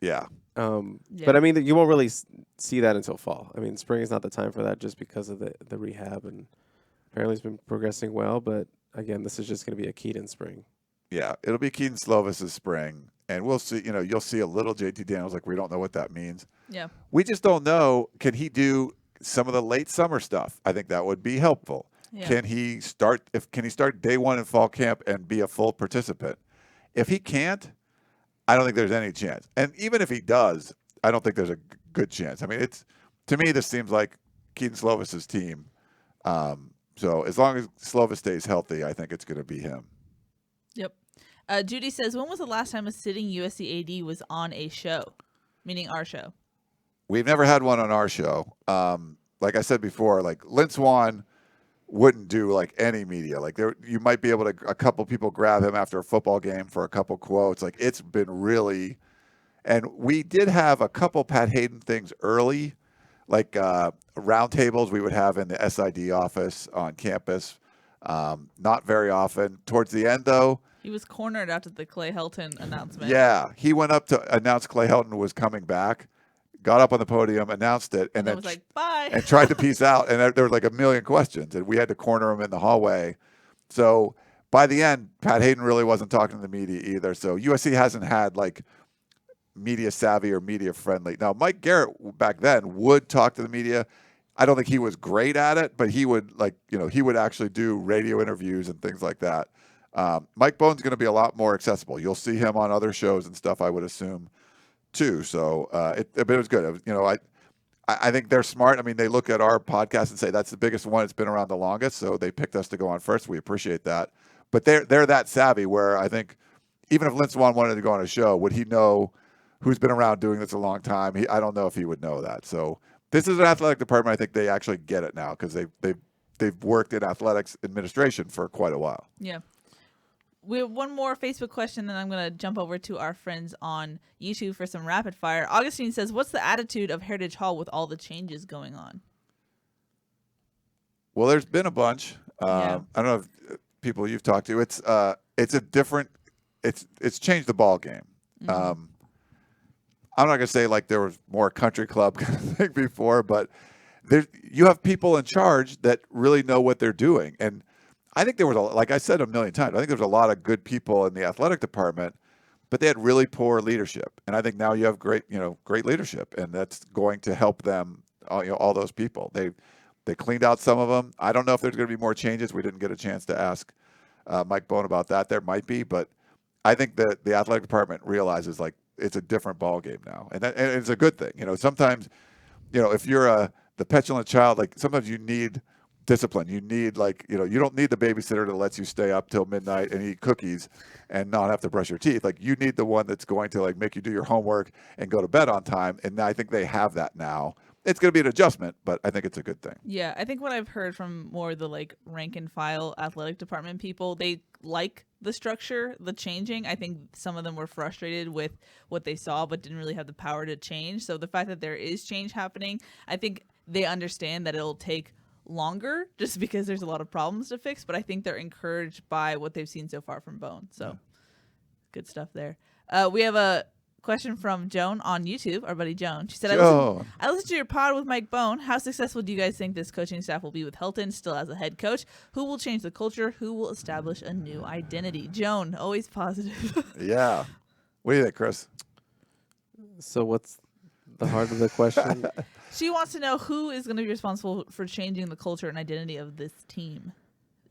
B: yeah.
C: But I mean, you won't really see that until fall. I mean, spring is not the time for that just because of the rehab, and apparently he's been progressing well. But again, this is just going to be a Keaton spring.
B: Yeah, it'll be Keaton Slovis' spring, and we'll see. You'll see a little JT Daniels. We don't know what that means.
A: Yeah.
B: We just don't know. Can he do some of the late summer stuff? I think that would be helpful.
A: Yeah.
B: Can he start day one in fall camp and be a full participant? If he can't, I don't think there's any chance. And even if he does, I don't think there's a good chance. I mean, to me, this seems like Keaton Slovis' team. So as long as Slovis stays healthy, I think it's going to be him.
A: Yep. Judy says, when was the last time a sitting USC AD was on a show? Meaning our show.
B: We've never had one on our show. Like I said before, like Lynn Swan wouldn't do like any media. Like you might be able to, a couple people grab him after a football game for a couple quotes. Like it's been really, and we did have a couple Pat Hayden things early, like roundtables we would have in the SID office on campus. Not very often. Towards the end, though,
A: he was cornered after the Clay Helton announcement.
B: Yeah, he went up to announce Clay Helton was coming back, got up on the podium, announced it, and then
A: was like, bye.
B: And tried to peace out. And there were like a million questions, and we had to corner him in the hallway. So by the end, Pat Hayden really wasn't talking to the media either. So USC hasn't had like media savvy or media friendly. Now, Mike Garrett back then would talk to the media. I don't think he was great at it, but he would he would actually do radio interviews and things like that. Mike Bohn's going to be a lot more accessible. You'll see him on other shows and stuff, I would assume, too. So it was good. I think they're smart. I mean, they look at our podcast and say that's the biggest one. It's been around the longest, so they picked us to go on first. We appreciate that. But they're that savvy where I think even if Lynn Swan wanted to go on a show, would he know who's been around doing this a long time? I don't know if he would know that. So this is an athletic department. I think they actually get it now because they've worked in athletics administration for quite a while.
A: Yeah. We have one more Facebook question, then I'm going to jump over to our friends on YouTube for some rapid fire. Augustine says, what's the attitude of Heritage Hall with all the changes going on?
B: Well, there's been a bunch. I don't know if people you've talked to. It's a different. It's changed the ball game. Mm-hmm. I'm not going to say like there was more country club kind of thing before, but you have people in charge that really know what they're doing. And I think there was, like I said a million times, I think there's a lot of good people in the athletic department, but they had really poor leadership. And I think now you have great leadership, and that's going to help them, all those people. They cleaned out some of them. I don't know if there's going to be more changes. We didn't get a chance to ask Mike Bohn about that. There might be, but I think that the athletic department realizes like it's a different ball game now, and it's a good thing. Sometimes, if you're the petulant child, like sometimes you need discipline. You need you don't need the babysitter that lets you stay up till midnight and eat cookies and not have to brush your teeth. Like you need the one that's going to like make you do your homework and go to bed on time. And I think they have that now. It's going to be an adjustment, but I think it's a good thing.
A: Yeah, I think what I've heard from more of the like rank and file athletic department people, they like the structure, the changing. I think some of them were frustrated with what they saw, but didn't really have the power to change. So the fact that there is change happening, I think they understand that it'll take longer just because there's a lot of problems to fix, but I think they're encouraged by what they've seen so far from Bohn. So Good stuff there. We have a question from Joan on YouTube, our buddy Joan. She said, I listened to your pod with Mike Bohn. How successful do you guys think this coaching staff will be with Helton still as a head coach? Who will change the culture? Who will establish a new identity? Joan, always positive.
B: Yeah. What do you think, Chris?
C: So what's the heart of the question?
A: She wants to know who is going to be responsible for changing the culture and identity of this team,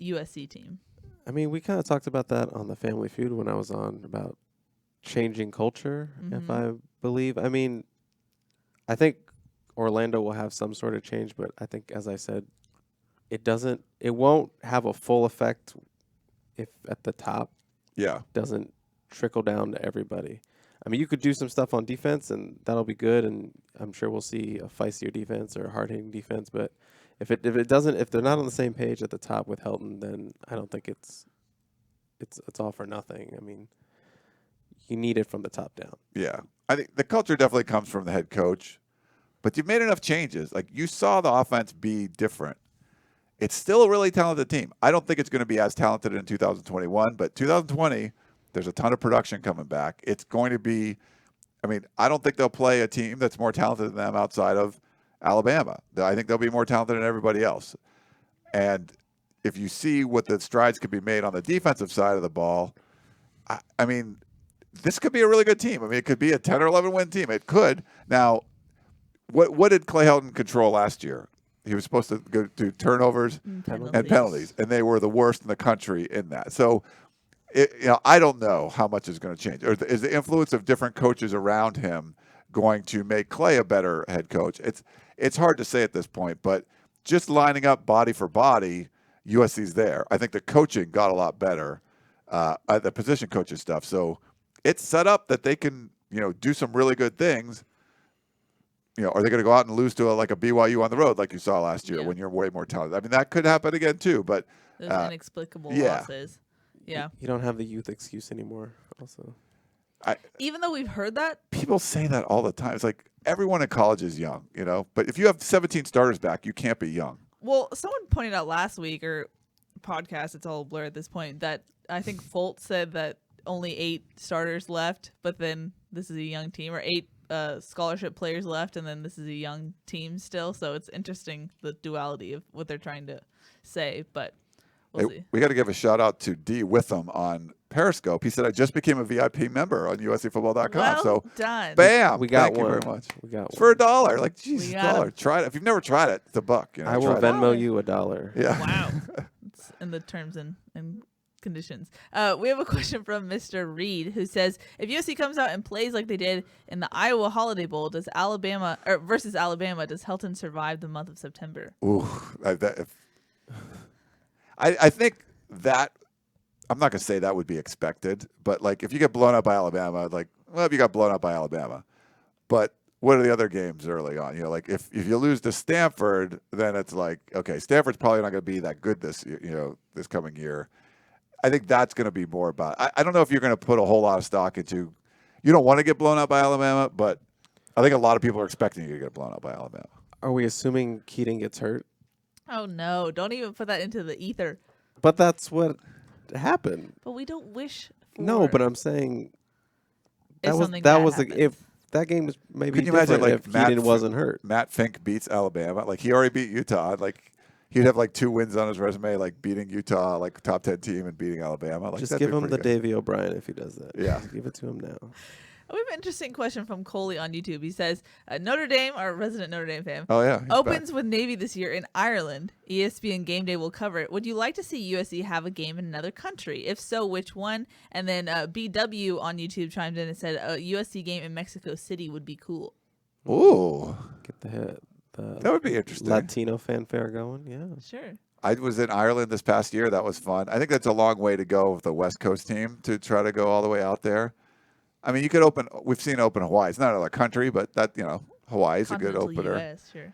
A: USC team.
C: I mean, we kind of talked about that on the Family Feud when I was on about changing culture, if I believe. I mean, I think Orlando will have some sort of change, but I think, as I said, it won't have a full effect if at the top doesn't trickle down to everybody. I mean, you could do some stuff on defense, and that'll be good, and I'm sure we'll see a feistier defense or a hard-hitting defense. But if they're not on the same page at the top with Helton, then I don't think it's all for nothing. I mean, you need it from the top down.
B: Yeah, I think the culture definitely comes from the head coach, but you've made enough changes. Like you saw the offense be different. It's still a really talented team. I don't think it's going to be as talented in 2021, but 2020. There's a ton of production coming back. It's going to be, I mean, I don't think they'll play a team that's more talented than them outside of Alabama. I think they'll be more talented than everybody else. And if you see what the strides could be made on the defensive side of the ball, I mean, this could be a really good team. I mean, it could be a 10 or 11 win team. It could. Now, what did Clay Helton control last year? He was supposed to go do turnovers and penalties, and they were the worst in the country in that. So, I don't know how much is going to change. Or is the influence of different coaches around him going to make Clay a better head coach? It's hard to say at this point, but just lining up body for body, USC's there. I think the coaching got a lot better, the position coaching stuff. So it's set up that they can, do some really good things. are they going to go out and lose to a BYU on the road like you saw last year
A: Yeah.
B: when you're way more talented? I mean, that could happen again too, but
A: Those inexplicable
B: yeah.
A: losses. Yeah.
C: You don't have the youth excuse anymore. Also,
A: Even though we've heard that,
B: people say that all the time. It's like everyone in college is young, but if you have 17 starters back, you can't be young.
A: well, someone pointed out last week or podcast, it's all a blur at this point, that I think Folt said that only 8 starters left, but then this is a young team, or 8 scholarship players left, and then this is a young team still. So it's interesting, the duality of what they're trying to say, but we'll see.
B: We got to give a shout out to D Witham on Periscope. He said, I just became a VIP member on USCfootball.com.
A: Well
B: so
A: done.
B: bam.
C: we got
B: Thank
C: one.
B: you very much.
C: We got
B: It's
C: one.
B: for $1. Like, Jesus,
A: got
B: $1. Try it. If you've never tried it, it's $1.
C: I will
B: try it.
C: Venmo you $1.
B: Yeah.
A: Wow. It's in the terms and conditions. We have a question from Mr. Reed, who says, if USC comes out and plays like they did in the Iowa Holiday Bowl, versus Alabama, does Helton survive the month of September?
B: Ooh, I think that I'm not going to say that would be expected, but if you get blown out by Alabama, if you got blown out by Alabama, but what are the other games early on? If you lose to Stanford, then it's okay, Stanford's probably not going to be that good this coming year. I think that's going to be more about. I don't know if you're going to put a whole lot of stock into. You don't want to get blown out by Alabama, but I think a lot of people are expecting you to get blown out by Alabama.
C: Are we assuming Keating gets hurt?
A: Oh no! Don't even put that into the ether.
C: But that's what happened.
A: But we don't wish.
C: No, but I'm saying
A: If
C: that
A: something
C: that
A: bad
C: was
A: happens.
C: if that game was maybe
B: Can you
C: different
B: imagine
C: if Keating wasn't hurt.
B: Matt Fink beats Alabama. He already beat Utah. He'd have 2 wins on his resume, beating Utah, top 10 team, and beating Alabama.
C: Just
B: that'd
C: give
B: be
C: him the
B: pretty good.
C: Davey O'Brien if he does that.
B: Yeah.
C: Just give it to him now.
A: We have an interesting question from Coley on YouTube. He says, Notre Dame, our resident Notre Dame fan,
B: Oh yeah, he's
A: opens
B: back.
A: with Navy this year in Ireland. ESPN Game Day will cover it. Would you like to see USC have a game in another country? If so, which one? And then BW on YouTube chimed in and said a USC game in Mexico City would be cool.
B: Ooh,
C: Get the
B: that would be interesting.
C: Latino fanfare going. Yeah.
A: Sure.
B: I was in Ireland this past year. That was fun. I think that's a long way to go with the West Coast team to try to go all the way out there. I mean, you could open. We've seen open Hawaii. It's not another country, but Hawaii is a good
A: Continental
B: opener.
A: US, sure.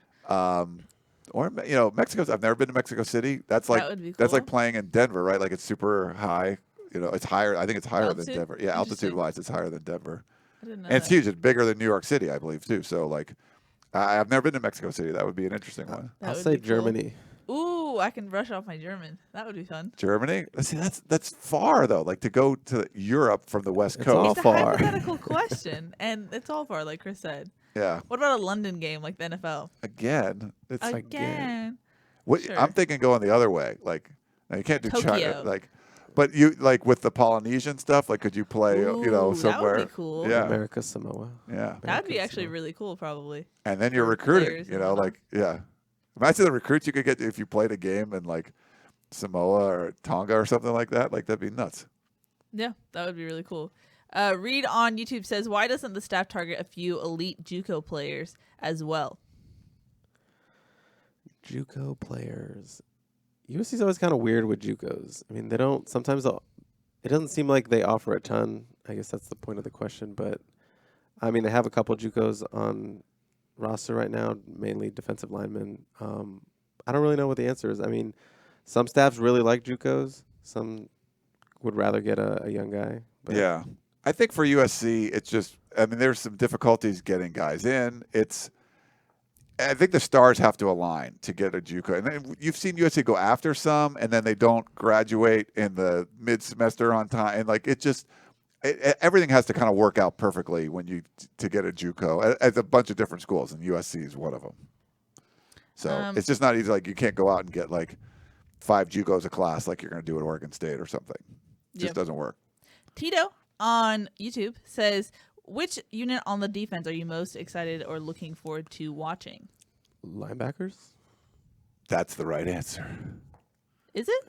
B: Or Mexico's. I've never been to Mexico City. That's
A: That would be
B: that's
A: cool.
B: like playing in Denver, right? It's super high. It's higher. I think it's higher
A: Altitude?
B: than Denver. Yeah,
A: Interesting.
B: altitude-wise, it's higher than Denver,
A: I didn't know
B: and it's
A: that.
B: huge. It's bigger than New York City, I believe, too. So I've never been to Mexico City. That would be an interesting one.
A: That
C: I'll
A: would
C: say
A: be cool.
C: Germany.
A: Ooh, I can brush off my German. That would be fun.
B: Germany. See, that's far though. To go to Europe from the West
C: It's
B: Coast.
C: all
A: It's a
C: far.
A: hypothetical question, and it's all far, like Chris said.
B: Yeah.
A: What about a London game like the NFL?
B: Again, it's
A: Again.
B: What
A: Sure.
B: I'm thinking going the other way. Now you can't do
A: Tokyo.
B: China. But you with the Polynesian stuff. Could you play?
A: Ooh,
B: somewhere.
A: That would be cool.
B: Yeah.
C: America Samoa.
B: Yeah.
A: That would be
C: America
A: actually
C: Samoa.
A: really cool, probably.
B: And then you're
A: For
B: recruiting.
A: players and whatnot.
B: Yeah. Imagine the recruits you could get if you played a game in Samoa or Tonga or something like that. That'd be nuts.
A: Yeah, that would be really cool. Reed on YouTube says, why doesn't the staff target a few elite JUCO players as well?
C: JUCO players. USC's always kind of weird with JUCOs. I mean, they don't. Sometimes it doesn't seem like they offer a ton. I guess that's the point of the question. But I mean, they have a couple JUCOs on roster right now, mainly defensive linemen. I don't really know what the answer is. I mean, some staffs really like JUCOs. Some would rather get a young guy. But
B: Yeah. I think for USC, it's just, there's some difficulties getting guys in. I think the stars have to align to get a JUCO. And then you've seen USC go after some, and then they don't graduate in the mid-semester on time. And everything has to kind of work out perfectly to get a JUCO at a bunch of different schools, and USC is one of them. So it's just not easy. You can't go out and get 5 JUCOs a class like you're going to do at Oregon State or something. It just doesn't work.
A: Tito on YouTube says, which unit on the defense are you most excited or looking forward to watching?
C: linebackers.
B: That's the right answer.
A: Is it?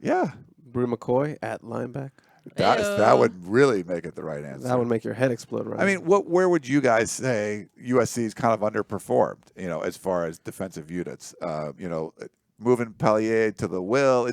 B: Yeah.
C: Brew McCoy at linebacker.
B: That would really make it the right answer.
C: That would make your head explode, right?
B: I mean, where would you guys say USC's kind of underperformed, as far as defensive units? Moving Pellier to the will,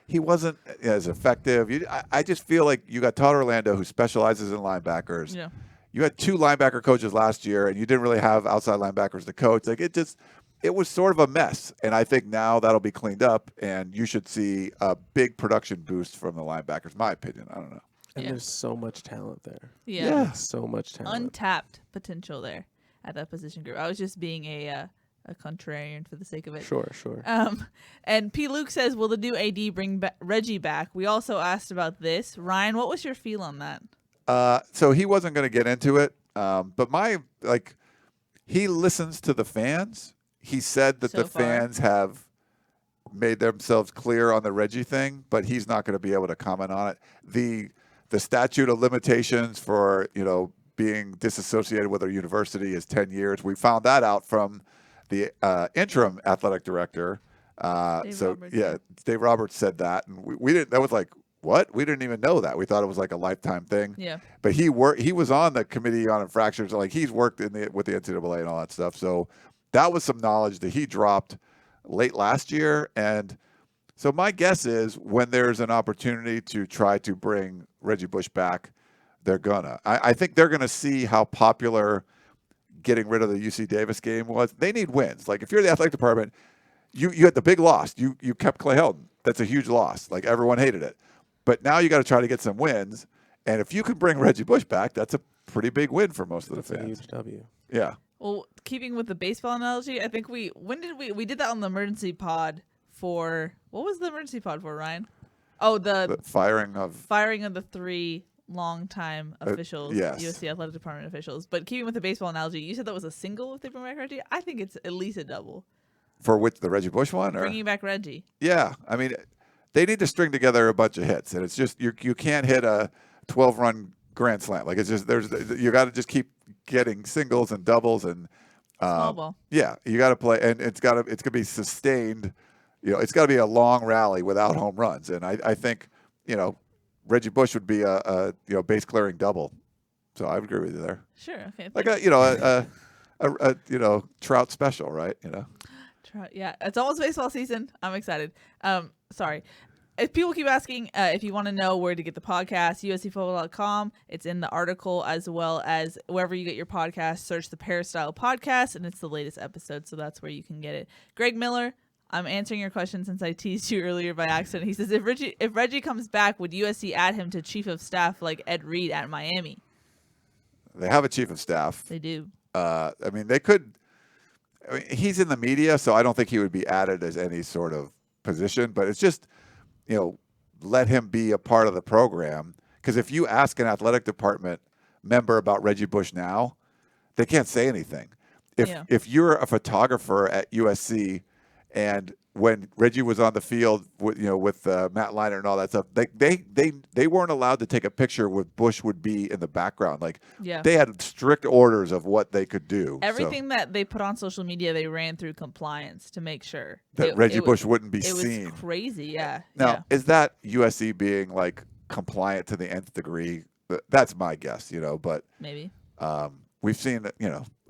B: he wasn't as effective. I just feel like you got Todd Orlando, who specializes in linebackers.
A: Yeah.
B: you had 2 linebacker coaches last year, and you didn't really have outside linebackers to coach. Like it was sort of a mess. And I think now that'll be cleaned up, and you should see a big production boost from the linebackers. My opinion. I don't know.
C: And there's so much talent there.
A: Yeah.
C: So much talent.
A: Untapped potential there at that position group. I was just being a contrarian for the sake of it.
C: Sure.
A: And P. Luke says, will the new AD bring Reggie back? We also asked about this. Ryan, what was your feel on that?
B: So he wasn't going to get into it, but he listens to the fans. He said that the fans have made themselves clear on the Reggie thing, but he's not going to be able to comment on it. The statute of limitations for being disassociated with a university is 10 years. We found that out from the interim athletic director. Dave Roberts said that, and we didn't. That was like, what? We didn't even know that. We thought it was like a lifetime thing.
A: Yeah.
B: But he was on the committee on infractions. Like he's worked with the NCAA and all that stuff. So that was some knowledge that he dropped late last year. And so my guess is when there's an opportunity to try to bring Reggie Bush back, they're gonna. I think they're gonna see how popular getting rid of the UC Davis game was. They need wins. Like if you're the athletic department, you had the big loss. You kept Clay Helton. That's a huge loss. Like everyone hated it. But now you got to try to get some wins. And if you can bring Reggie Bush back, that's a pretty big win for most of the fans.
C: That's a huge W.
B: Yeah.
A: Well, keeping with the baseball analogy, I think we did that on the emergency pod for, what was the emergency pod for, Ryan? Oh, the
B: firing of
A: the 3 longtime officials,
B: yes.
A: USC athletic department officials. But keeping with the baseball analogy, you said that was a single if they bring back Reggie. I think it's at least a double.
B: For which, the Reggie Bush one?
A: Bringing back Reggie.
B: Yeah. I mean, they need to string together a bunch of hits, and it's just you can't hit a 12-run grand slam. Like it's just you got to just keep getting singles and doubles and
A: small ball.
B: Yeah, you got to play, and it's gonna be sustained. It's got to be a long rally without home runs, and I think Reggie Bush would be a base clearing double. So I would agree with you there.
A: Sure. Okay.
B: Like a Trout special, right?
A: Yeah, it's almost baseball season. I'm excited. Sorry. If people keep asking, if you want to know where to get the podcast, uscfootball.com. It's in the article, as well as wherever you get your podcast. Search the Peristyle Podcast, and it's the latest episode, so that's where you can get it. Greg Miller, I'm answering your question since I teased you earlier by accident. He says, if Reggie comes back, would USC add him to chief of staff like Ed Reed at Miami?
B: They have a chief of staff.
A: They do.
B: I mean, they could. I mean, he's in the media, so I don't think he would be added as any sort of position. But it's just, let him be a part of the program. Because if you ask an athletic department member about Reggie Bush now, they can't say anything. If you're a photographer at USC, and when Reggie was on the field with Matt Leinart and all that stuff, they weren't allowed to take a picture with Bush would be in the background. Like they had strict orders of what they could do.
A: Everything that they put on social media, they ran through compliance to make sure
B: that Reggie Bush wouldn't be seen.
A: It was crazy, yeah.
B: Now, is that USC being like compliant to the nth degree? That's my guess, but
A: maybe
B: we've seen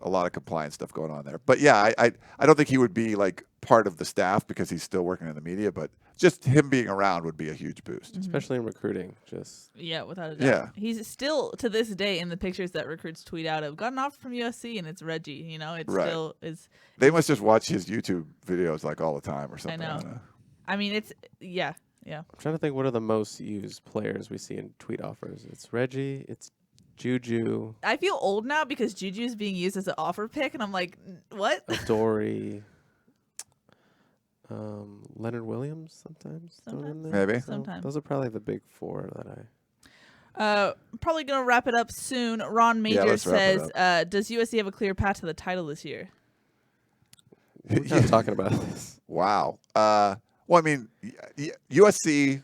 B: a lot of compliance stuff going on there. But yeah, I don't think he would be like part of the staff because he's still working in the media, but just him being around would be a huge boost.
C: Especially in recruiting.
A: Without a doubt.
B: Yeah.
A: He's still to this day in the pictures that recruits tweet out of got an offer from USC and it's Reggie, it's
B: right.
A: Still is.
B: They must just watch his YouTube videos like all the time or something.
A: I know. I mean, it's yeah.
C: I'm trying to think what are the most used players we see in tweet offers. It's Reggie, it's Juju.
A: I feel old now because Juju is being used as an offer pick, and I'm like, what?
C: Dory. Leonard Williams sometimes.
B: Maybe.
A: Sometimes.
C: Those are probably the big 4 that I.
A: Probably gonna wrap it up soon. Ron Major says, "Does USC have a clear path to the title this year?"
C: We're not talking about this.
B: Wow. Well, I mean, USC.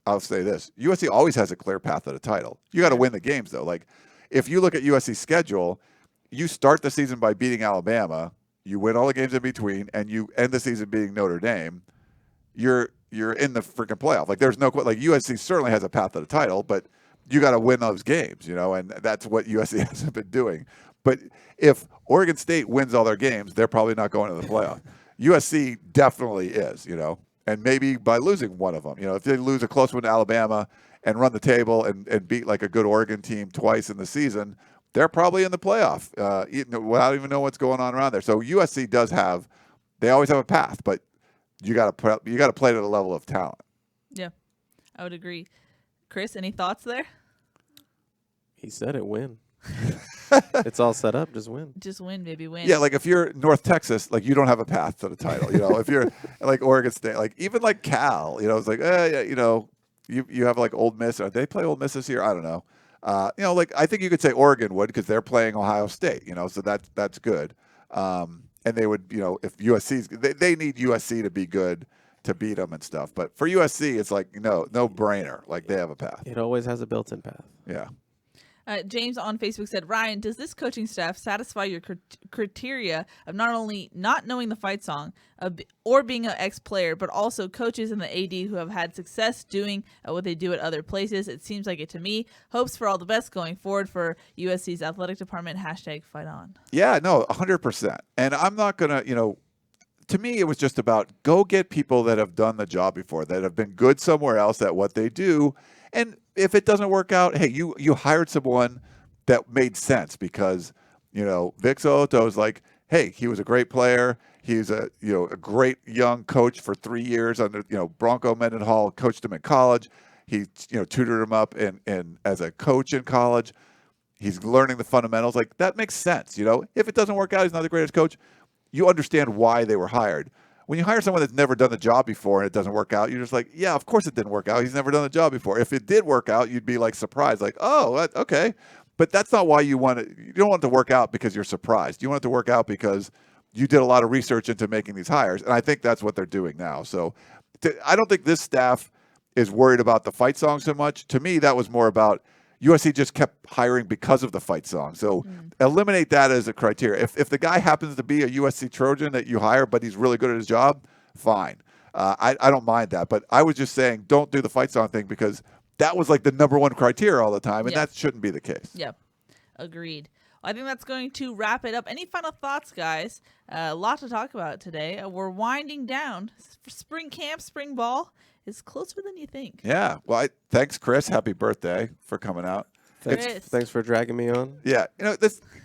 B: I'll say this: USC always has a clear path to the title. You got to win the games, though. Like, if you look at USC's schedule, you start the season by beating Alabama, you win all the games in between, and you end the season beating Notre Dame. You're in the freaking playoff. Like, there's no USC certainly has a path to the title, but you got to win those games, and that's what USC hasn't been doing. But if Oregon State wins all their games, they're probably not going to the playoff. USC definitely is, and maybe by losing one of them. If they lose a close one to Alabama and run the table and beat like a good Oregon team twice in the season, they're probably in the playoff without even knowing what's going on around there. So USC they always have a path, but you got to play to the level of talent.
A: Yeah, I would agree. Chris, any thoughts there?
C: He said it, win. It's all set up, just win.
A: Just win, baby, win.
B: Yeah, like if you're North Texas, like you don't have a path to the title. If you're like Oregon State, like even like Cal, it's like, you have like Ole Miss. They play Ole Miss this year? I don't know. Like I think you could say Oregon would because they're playing Ohio State. So that's good. And they would, if USC's, they need USC to be good to beat them and stuff. But for USC, it's like no brainer. Like they have a path.
C: It always has a built-in path.
B: Yeah.
A: James on Facebook said, Ryan, does this coaching staff satisfy your criteria of not only not knowing the fight song or being an ex-player, but also coaches and the AD who have had success doing what they do at other places? It seems like it to me. Hopes for all the best going forward for USC's athletic department. #fight on.
B: Yeah, no, 100%. And I'm not going to, to me, it was just about go get people that have done the job before, that have been good somewhere else at what they do. And if it doesn't work out, hey, you hired someone that made sense because, Vic Soto's like, hey, he was a great player. He's a great young coach for 3 years under, Bronco Mendenhall coached him in college. He, tutored him up in as a coach in college. He's learning the fundamentals. Like that makes sense. If it doesn't work out, he's not the greatest coach. You understand why they were hired. When you hire someone that's never done the job before and it doesn't work out, you're just like, yeah, of course it didn't work out. He's never done the job before. If it did work out, you'd be like surprised, like, oh, okay. But that's not why you want it. You don't want it to work out because you're surprised. You want it to work out because you did a lot of research into making these hires. And I think that's what they're doing now. So I don't think this staff is worried about the fight song so much. To me, that was more about USC just kept hiring because of the fight song. So eliminate that as a criteria. If the guy happens to be a USC Trojan that you hire, but he's really good at his job, fine. I don't mind that. But I was just saying don't do the fight song thing because that was like the number one criteria all the time, and that shouldn't be the case.
A: Yep. Agreed. I think that's going to wrap it up. Any final thoughts, guys? A lot to talk about today. We're winding down. Spring camp, spring ball is closer than you think.
B: Yeah. Well, thanks, Chris. Happy birthday for coming out.
C: Thanks for dragging me on.
B: Yeah.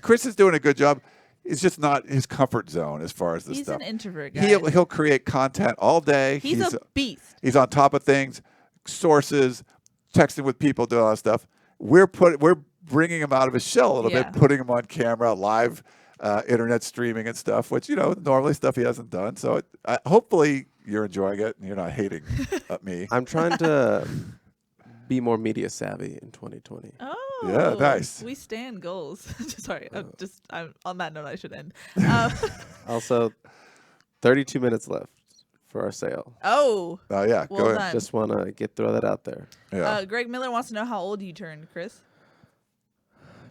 B: Chris is doing a good job. It's just not his comfort zone as far as this stuff.
A: He's an introvert guy.
B: He'll create content all day.
A: He's a beast.
B: He's on top of things, sources, texting with people, doing all that stuff. We're bringing him out of his shell a little bit, putting him on camera, live internet streaming and stuff, which, normally stuff he hasn't done. So hopefully you're enjoying it and you're not hating me.
C: I'm trying to be more media savvy in 2020.
A: Oh,
B: yeah, nice.
A: We stand goals. Sorry, I'm on that note, I should end.
C: Also, 32 minutes left for our sale.
A: Oh.
B: Yeah,
A: well
B: go ahead.
A: done.
C: Just want to throw that out there.
B: Yeah.
A: Greg Miller wants to know how old you turned, Chris.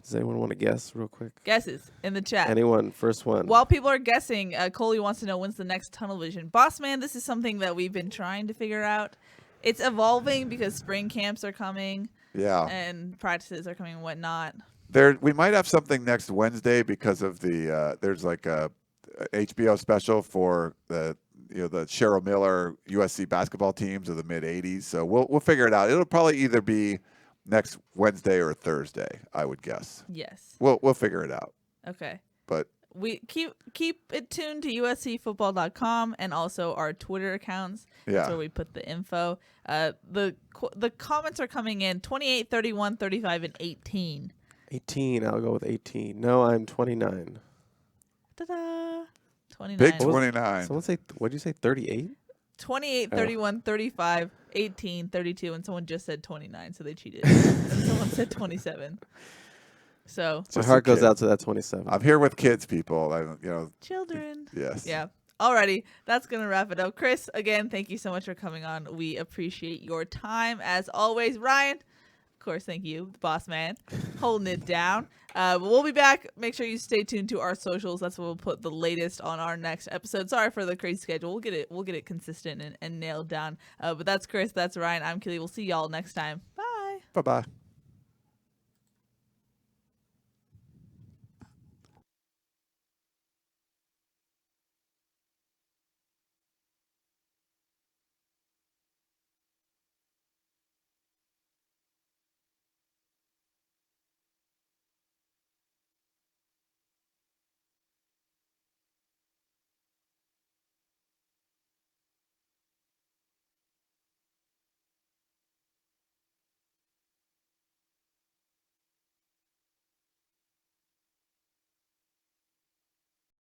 C: Does anyone want to guess real quick?
A: Guesses in the chat.
C: Anyone? First one.
A: While people are guessing, Coley wants to know when's the next tunnel vision. Boss man, this is something that we've been trying to figure out. It's evolving because spring camps are coming.
B: Yeah.
A: And practices are coming and whatnot.
B: We might have something next Wednesday because of the there's like a HBO special for the Cheryl Miller USC basketball teams of the mid '80s. So we'll figure it out. It'll probably either be next Wednesday or Thursday, I would guess.
A: Yes.
B: We'll figure it out.
A: Okay.
B: But
A: we keep it tuned to uscfootball.com and also our Twitter accounts. That's where we put the info. The comments are coming in 28, 31, 35, and 18.
C: 18. I'll go with 18. No, I'm 29.
A: Ta-da! 29.
B: Big 29.
C: Someone say, what did you say, 38?
A: 28, 31, 35, 18, 32, and someone just said 29, so they cheated. And someone said 27. So
C: my heart goes out to that 27.
B: I'm here with kids, people.
A: Children.
B: Yes.
A: Yeah. Alrighty, that's gonna wrap it up. Chris, again, thank you so much for coming on. We appreciate your time as always. Ryan, of course, thank you, the boss man, holding it down. But we'll be back. Make sure you stay tuned to our socials. That's where we'll put the latest on our next episode. Sorry for the crazy schedule. We'll get it consistent and nailed down. But that's Chris. That's Ryan. I'm Keely. We'll see y'all next time. Bye.
B: Bye-bye.